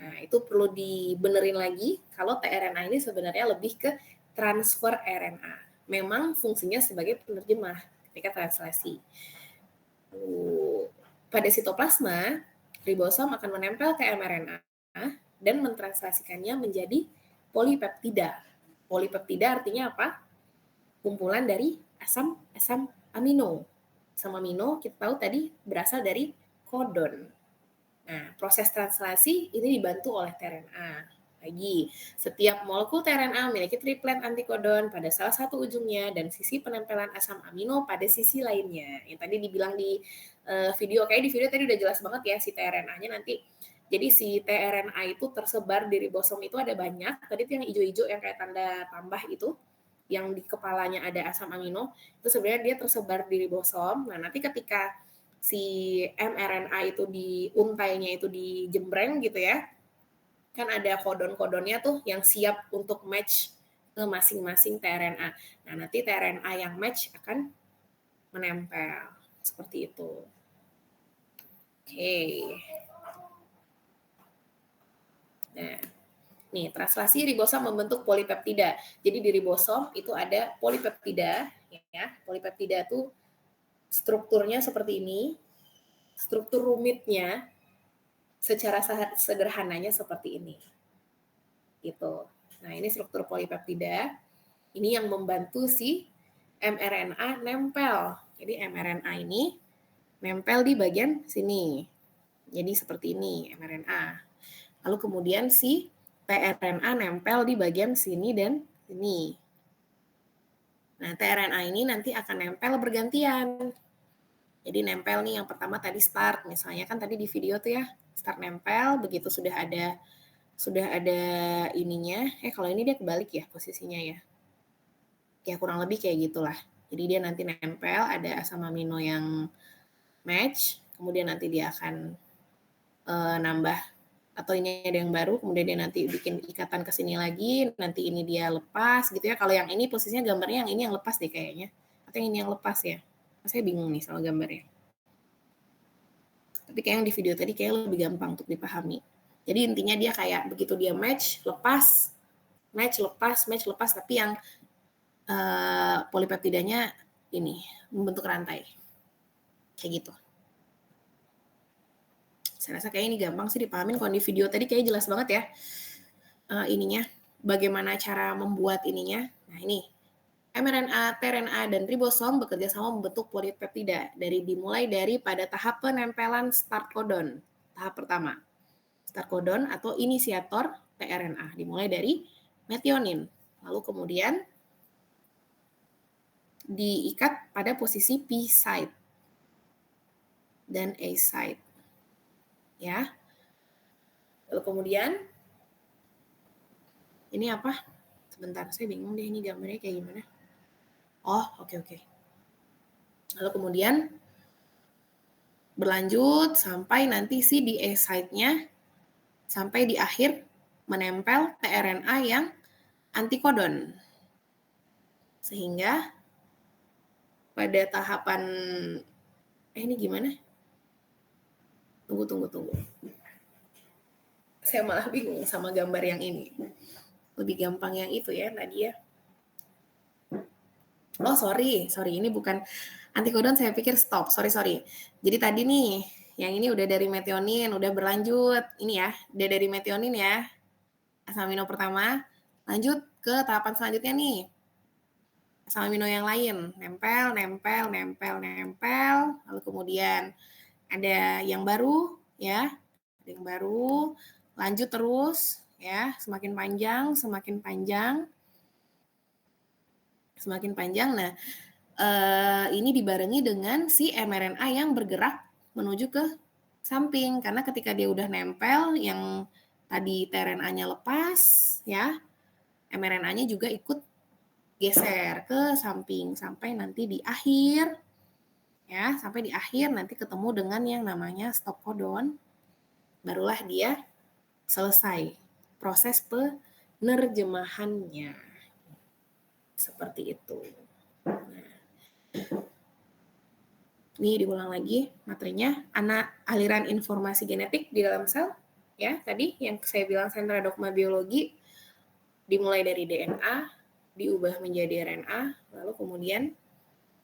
S1: Nah, itu perlu dibenerin lagi kalau tRNA ini sebenarnya lebih ke transfer RNA. Memang fungsinya sebagai penerjemah ketika translasi. Pada sitoplasma, ribosom akan menempel ke mRNA dan mentranslasikannya menjadi polipeptida. Polipeptida artinya apa? Kumpulan dari asam amino. Asam amino kita tahu tadi berasal dari kodon. Nah, proses translasi ini dibantu oleh tRNA. Lagi, setiap molekul tRNA memiliki triplet antikodon pada salah satu ujungnya dan sisi penempelan asam amino pada sisi lainnya. Yang tadi dibilang di video, kayak di video tadi udah jelas banget ya si tRNA-nya nanti. Jadi si tRNA itu tersebar di ribosom itu ada banyak. Tadi itu yang hijau-hijau yang kayak tanda tambah itu, yang di kepalanya ada asam amino, itu sebenarnya dia tersebar di ribosom. Nah, nanti ketika si mRNA itu di untainya itu dijembreng gitu ya, kan ada kodon-kodonnya tuh yang siap untuk match ke masing-masing tRNA. Nah, nanti tRNA yang match akan menempel. Seperti itu. Oke. Nah, nih translasi ribosom membentuk polipeptida. Jadi di ribosom itu ada polipeptida, ya. Polipeptida itu strukturnya seperti ini. Struktur rumitnya secara sederhananya seperti ini. Gitu. Nah, ini struktur polipeptida. Ini yang membantu si mRNA nempel. Jadi mRNA ini nempel di bagian sini. Jadi seperti ini mRNA. Lalu kemudian si tRNA nempel di bagian sini dan sini. Nah, tRNA ini nanti akan nempel bergantian. Jadi nempel nih yang pertama tadi start, misalnya kan tadi di video tuh ya, start nempel, begitu sudah ada ininya. Kalau ini dia kebalik ya posisinya ya. Ya kurang lebih kayak gitulah. Jadi dia nanti nempel, ada asam amino yang match, kemudian nanti dia akan nambah atau ini ada yang baru, kemudian dia nanti bikin ikatan ke sini lagi, nanti ini dia lepas gitu ya. Kalau yang ini posisinya gambarnya yang ini yang lepas deh kayaknya. Atau yang ini yang lepas ya. Saya bingung nih sama gambarnya. Tapi kayak yang di video tadi kayak lebih gampang untuk dipahami. Jadi intinya dia kayak begitu dia match, lepas, match, lepas, match, lepas, tapi yang polipeptidanya ini membentuk rantai. Kayak gitu. Saya rasa kayak ini gampang sih dipahamin. Kalau di video tadi kayak jelas banget ya ininya, bagaimana cara membuat ininya. Nah ini, mRNA, tRNA, dan ribosom bekerja sama membentuk polipeptida dimulai dari pada tahap penempelan start codon. Tahap pertama, start codon atau inisiator tRNA. Dimulai dari metionin, lalu kemudian diikat pada posisi P site dan A site. Ya. Lalu kemudian ini apa? Sebentar, saya bingung deh ini gambarnya kayak gimana. Oh, oke. Lalu kemudian berlanjut sampai nanti si di A site-nya sampai di akhir menempel tRNA yang antikodon. Sehingga pada tahapan ini gimana? Tunggu. Saya malah bingung sama gambar yang ini. Lebih gampang yang itu ya tadi ya. Oh, sorry. Ini bukan antikodon, saya pikir stop. Sorry. Jadi tadi nih, yang ini udah dari metionin, udah berlanjut. Ini ya, udah dari metionin ya. Asam amino pertama, lanjut ke tahapan selanjutnya nih. Asam amino yang lain, nempel. Lalu kemudian ada yang baru, ya. Ada yang baru, lanjut terus, ya. Semakin panjang. Nah, ini dibarengi dengan si mRNA yang bergerak menuju ke samping. Karena ketika dia udah nempel, yang tadi tRNA-nya lepas, ya, mRNA-nya juga ikut geser ke samping sampai nanti di akhir, ya, nanti ketemu dengan yang namanya stop codon, barulah dia selesai proses penerjemahannya. Seperti itu. Nah, ini diulang lagi materinya, aliran informasi genetik di dalam sel, ya, tadi yang saya bilang sentra dogma biologi, dimulai dari DNA, diubah menjadi RNA, lalu kemudian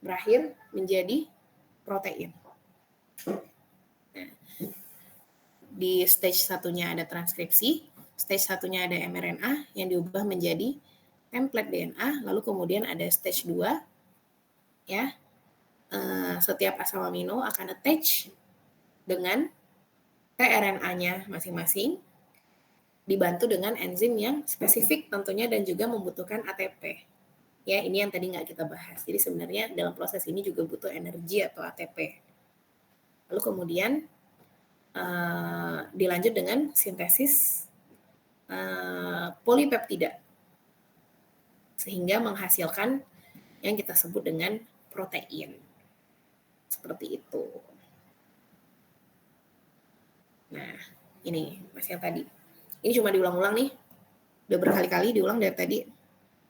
S1: berakhir menjadi protein. Nah, di stage satunya ada transkripsi, stage satunya ada mRNA yang diubah menjadi template DNA, lalu kemudian ada stage 2, ya. Setiap asam amino akan attach dengan tRNA-nya masing-masing, dibantu dengan enzim yang spesifik tentunya dan juga membutuhkan ATP. Ya, ini yang tadi nggak kita bahas. Jadi sebenarnya dalam proses ini juga butuh energi atau ATP. Lalu kemudian dilanjut dengan sintesis polipeptida, sehingga menghasilkan yang kita sebut dengan protein. Seperti itu. Nah, ini masih yang tadi. Ini cuma diulang-ulang nih. Udah berkali-kali diulang dari tadi.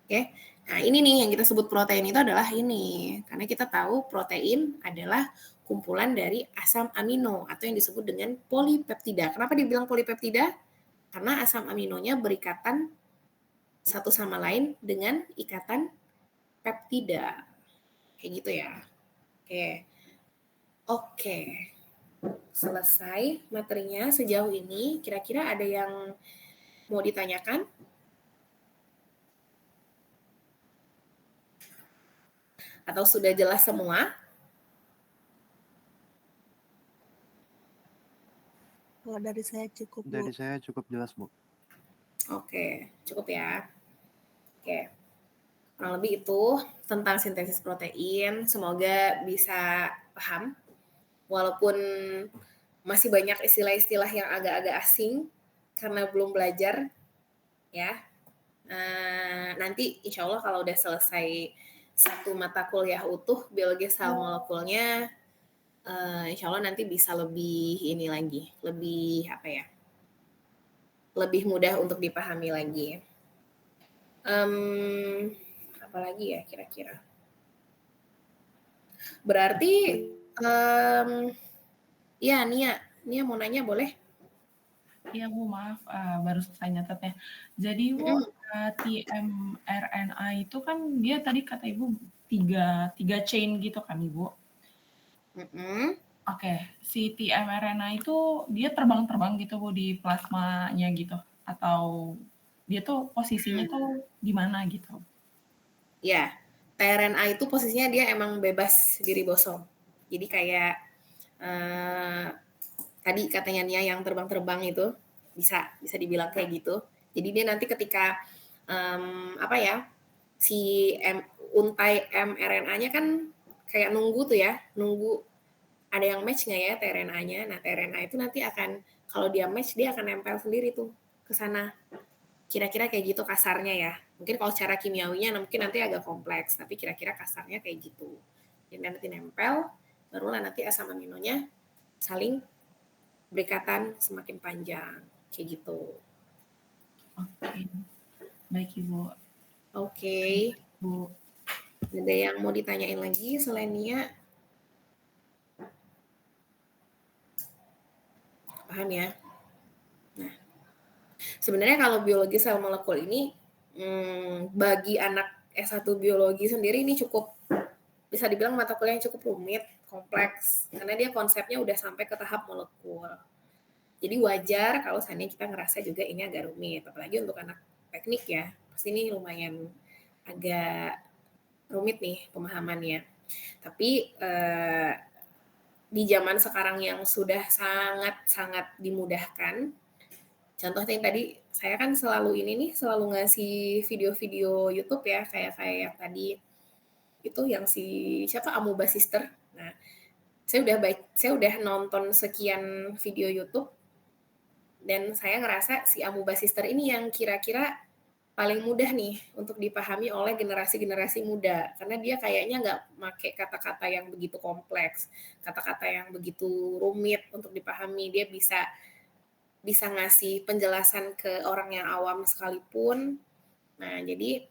S1: Oke. Nah, ini nih yang kita sebut protein itu adalah ini. Karena kita tahu protein adalah kumpulan dari asam amino atau yang disebut dengan polipeptida. Kenapa dibilang polipeptida? Karena asam aminonya berikatan satu sama lain dengan ikatan peptida. Kayak gitu ya. Oke. Selesai materinya sejauh ini. Kira-kira ada yang mau ditanyakan? Atau sudah jelas semua?
S2: Kalau dari saya cukup, Bu.
S4: Dari saya cukup jelas, Bu.
S1: Oke, cukup ya. Oke. Kurang lebih itu tentang sintesis protein. Semoga bisa paham. Walaupun masih banyak istilah-istilah yang agak-agak asing karena belum belajar, ya. Nanti insya Allah kalau udah selesai satu mata kuliah utuh biologi sel molekulnya, insya Allah nanti bisa lebih ini lagi, lebih apa ya? Lebih mudah untuk dipahami lagi. Apa lagi ya kira-kira? Berarti ya Nia mau nanya boleh?
S3: Iya Bu, maaf baru selesai nyatetnya. Jadi Bu, tmRNA itu kan dia tadi kata Ibu tiga chain gitu kan Ibu? Oke, si tmRNA itu dia terbang-terbang gitu Bu di plasmanya gitu? Atau dia tuh posisinya tuh di mana gitu?
S1: Ya, tRNA itu posisinya dia emang bebas di ribosom. Jadi kayak tadi katanya Nia yang terbang-terbang itu bisa dibilang kayak gitu. Jadi dia nanti ketika si untai mRNA-nya kan kayak nunggu tuh ya, nunggu ada yang match nggak ya tRNA-nya. Nah, tRNA itu nanti akan, kalau dia match, dia akan nempel sendiri tuh ke sana. Kira-kira kayak gitu kasarnya ya. Mungkin kalau secara kimiawinya mungkin nanti agak kompleks, tapi kira-kira kasarnya kayak gitu. Jadi nanti nempel, barulah nanti asam aminonya saling berikatan semakin panjang. Kayak gitu.
S3: Oke. Baik, Ibu.
S1: Oke.
S3: Bu.
S1: Ada yang mau ditanyain lagi selain Nia? Paham ya? Nah, sebenarnya kalau biologi sel molekul ini bagi anak S1 biologi sendiri ini cukup, bisa dibilang mata kuliah yang cukup rumit, kompleks, karena dia konsepnya udah sampai ke tahap molekul. Jadi wajar kalau seandainya kita ngerasa juga ini agak rumit, apalagi untuk anak teknik ya, pasti ini lumayan agak rumit nih pemahamannya. Tapi di zaman sekarang yang sudah sangat-sangat dimudahkan, contohnya yang tadi saya kan selalu ngasih video-video YouTube ya, kayak tadi itu yang si siapa Amoeba Sister. Nah, saya udah nonton sekian video YouTube dan saya ngerasa si Amoeba Sister ini yang kira-kira paling mudah nih untuk dipahami oleh generasi-generasi muda, karena dia kayaknya nggak pakai kata-kata yang begitu kompleks, kata-kata yang begitu rumit untuk dipahami. Dia bisa ngasih penjelasan ke orang yang awam sekalipun. Nah, jadi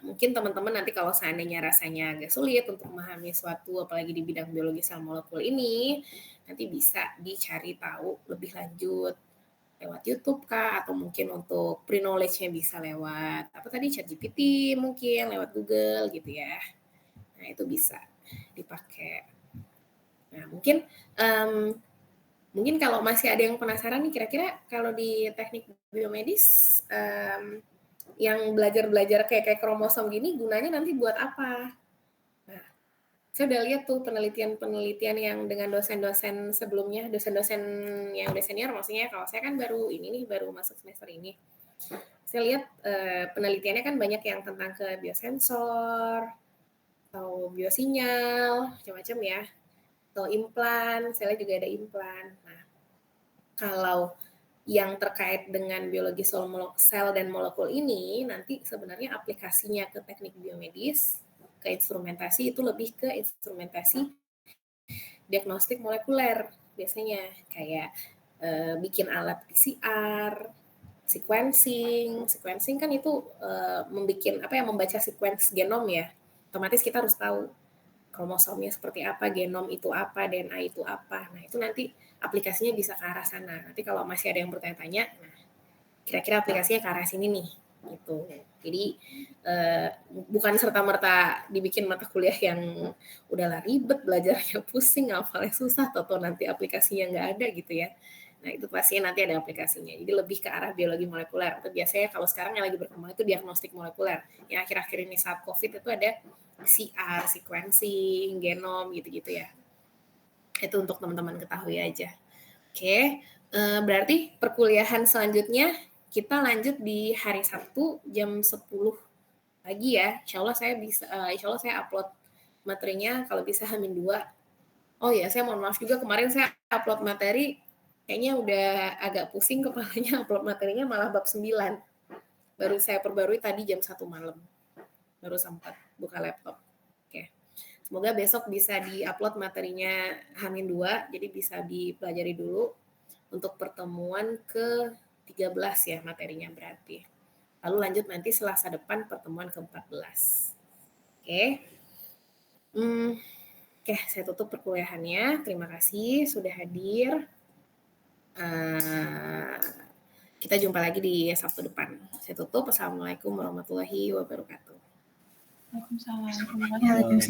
S1: mungkin teman-teman nanti kalau seandainya rasanya agak sulit untuk memahami suatu, apalagi di bidang biologi sel molekul ini, nanti bisa dicari tahu lebih lanjut lewat YouTube kah, atau mungkin untuk pre-knowledge-nya bisa lewat ChatGPT, mungkin lewat Google gitu ya. Nah, itu bisa dipakai. Nah, mungkin kalau masih ada yang penasaran nih, kira-kira kalau di teknik biomedis yang belajar kayak kromosom gini gunanya nanti buat apa? Nah, saya udah lihat tuh penelitian yang dengan dosen-dosen sebelumnya, dosen-dosen yang udah senior, maksudnya kalau saya kan baru masuk semester ini. Saya lihat penelitiannya kan banyak yang tentang ke biosensor, atau biosinyal, macam-macam ya, atau implan, saya lihat juga ada implan. Nah, kalau yang terkait dengan biologi sel dan molekul ini, nanti sebenarnya aplikasinya ke teknik biomedis, ke instrumentasi itu lebih ke instrumentasi diagnostik molekuler biasanya, kayak bikin alat PCR, sequencing kan itu membaca sequence genom ya, otomatis kita harus tahu kromosomnya seperti apa, genom itu apa, DNA itu apa. Nah, itu nanti aplikasinya bisa ke arah sana. Nanti kalau masih ada yang bertanya-tanya, nah kira-kira aplikasinya ke arah sini nih, gitu. Jadi bukan serta-merta dibikin mata kuliah yang udahlah ribet, belajarnya pusing, ngafalnya susah, atau nanti aplikasinya nggak ada gitu ya. Nah, itu pastinya nanti ada aplikasinya. Jadi lebih ke arah biologi molekuler. Itu biasanya kalau sekarang yang lagi berkembang itu diagnostik molekuler. Yang akhir-akhir ini saat COVID itu ada PCR, sequencing, genom, gitu-gitu ya. Itu untuk teman-teman ketahui aja. Oke, berarti perkuliahan selanjutnya kita lanjut di hari Sabtu jam 10 pagi ya. Insya Allah saya upload materinya kalau bisa H-2. Oh ya, saya mohon maaf juga kemarin saya upload materi, kayaknya udah agak pusing kepalanya, upload materinya malah bab 9. Baru saya perbarui tadi jam 1 malam. Baru sempat buka laptop. Oke. Semoga besok bisa di-upload materinya H-2, jadi bisa dipelajari dulu untuk pertemuan ke-13 ya materinya berarti. Lalu lanjut nanti Selasa depan pertemuan ke-14. Oke. Oke, saya tutup perkuliahannya. Terima kasih sudah hadir. Kita jumpa lagi di Sabtu depan. Saya tutup. Assalamualaikum warahmatullahi wabarakatuh.
S3: Waalaikumsalam. Terima kasih.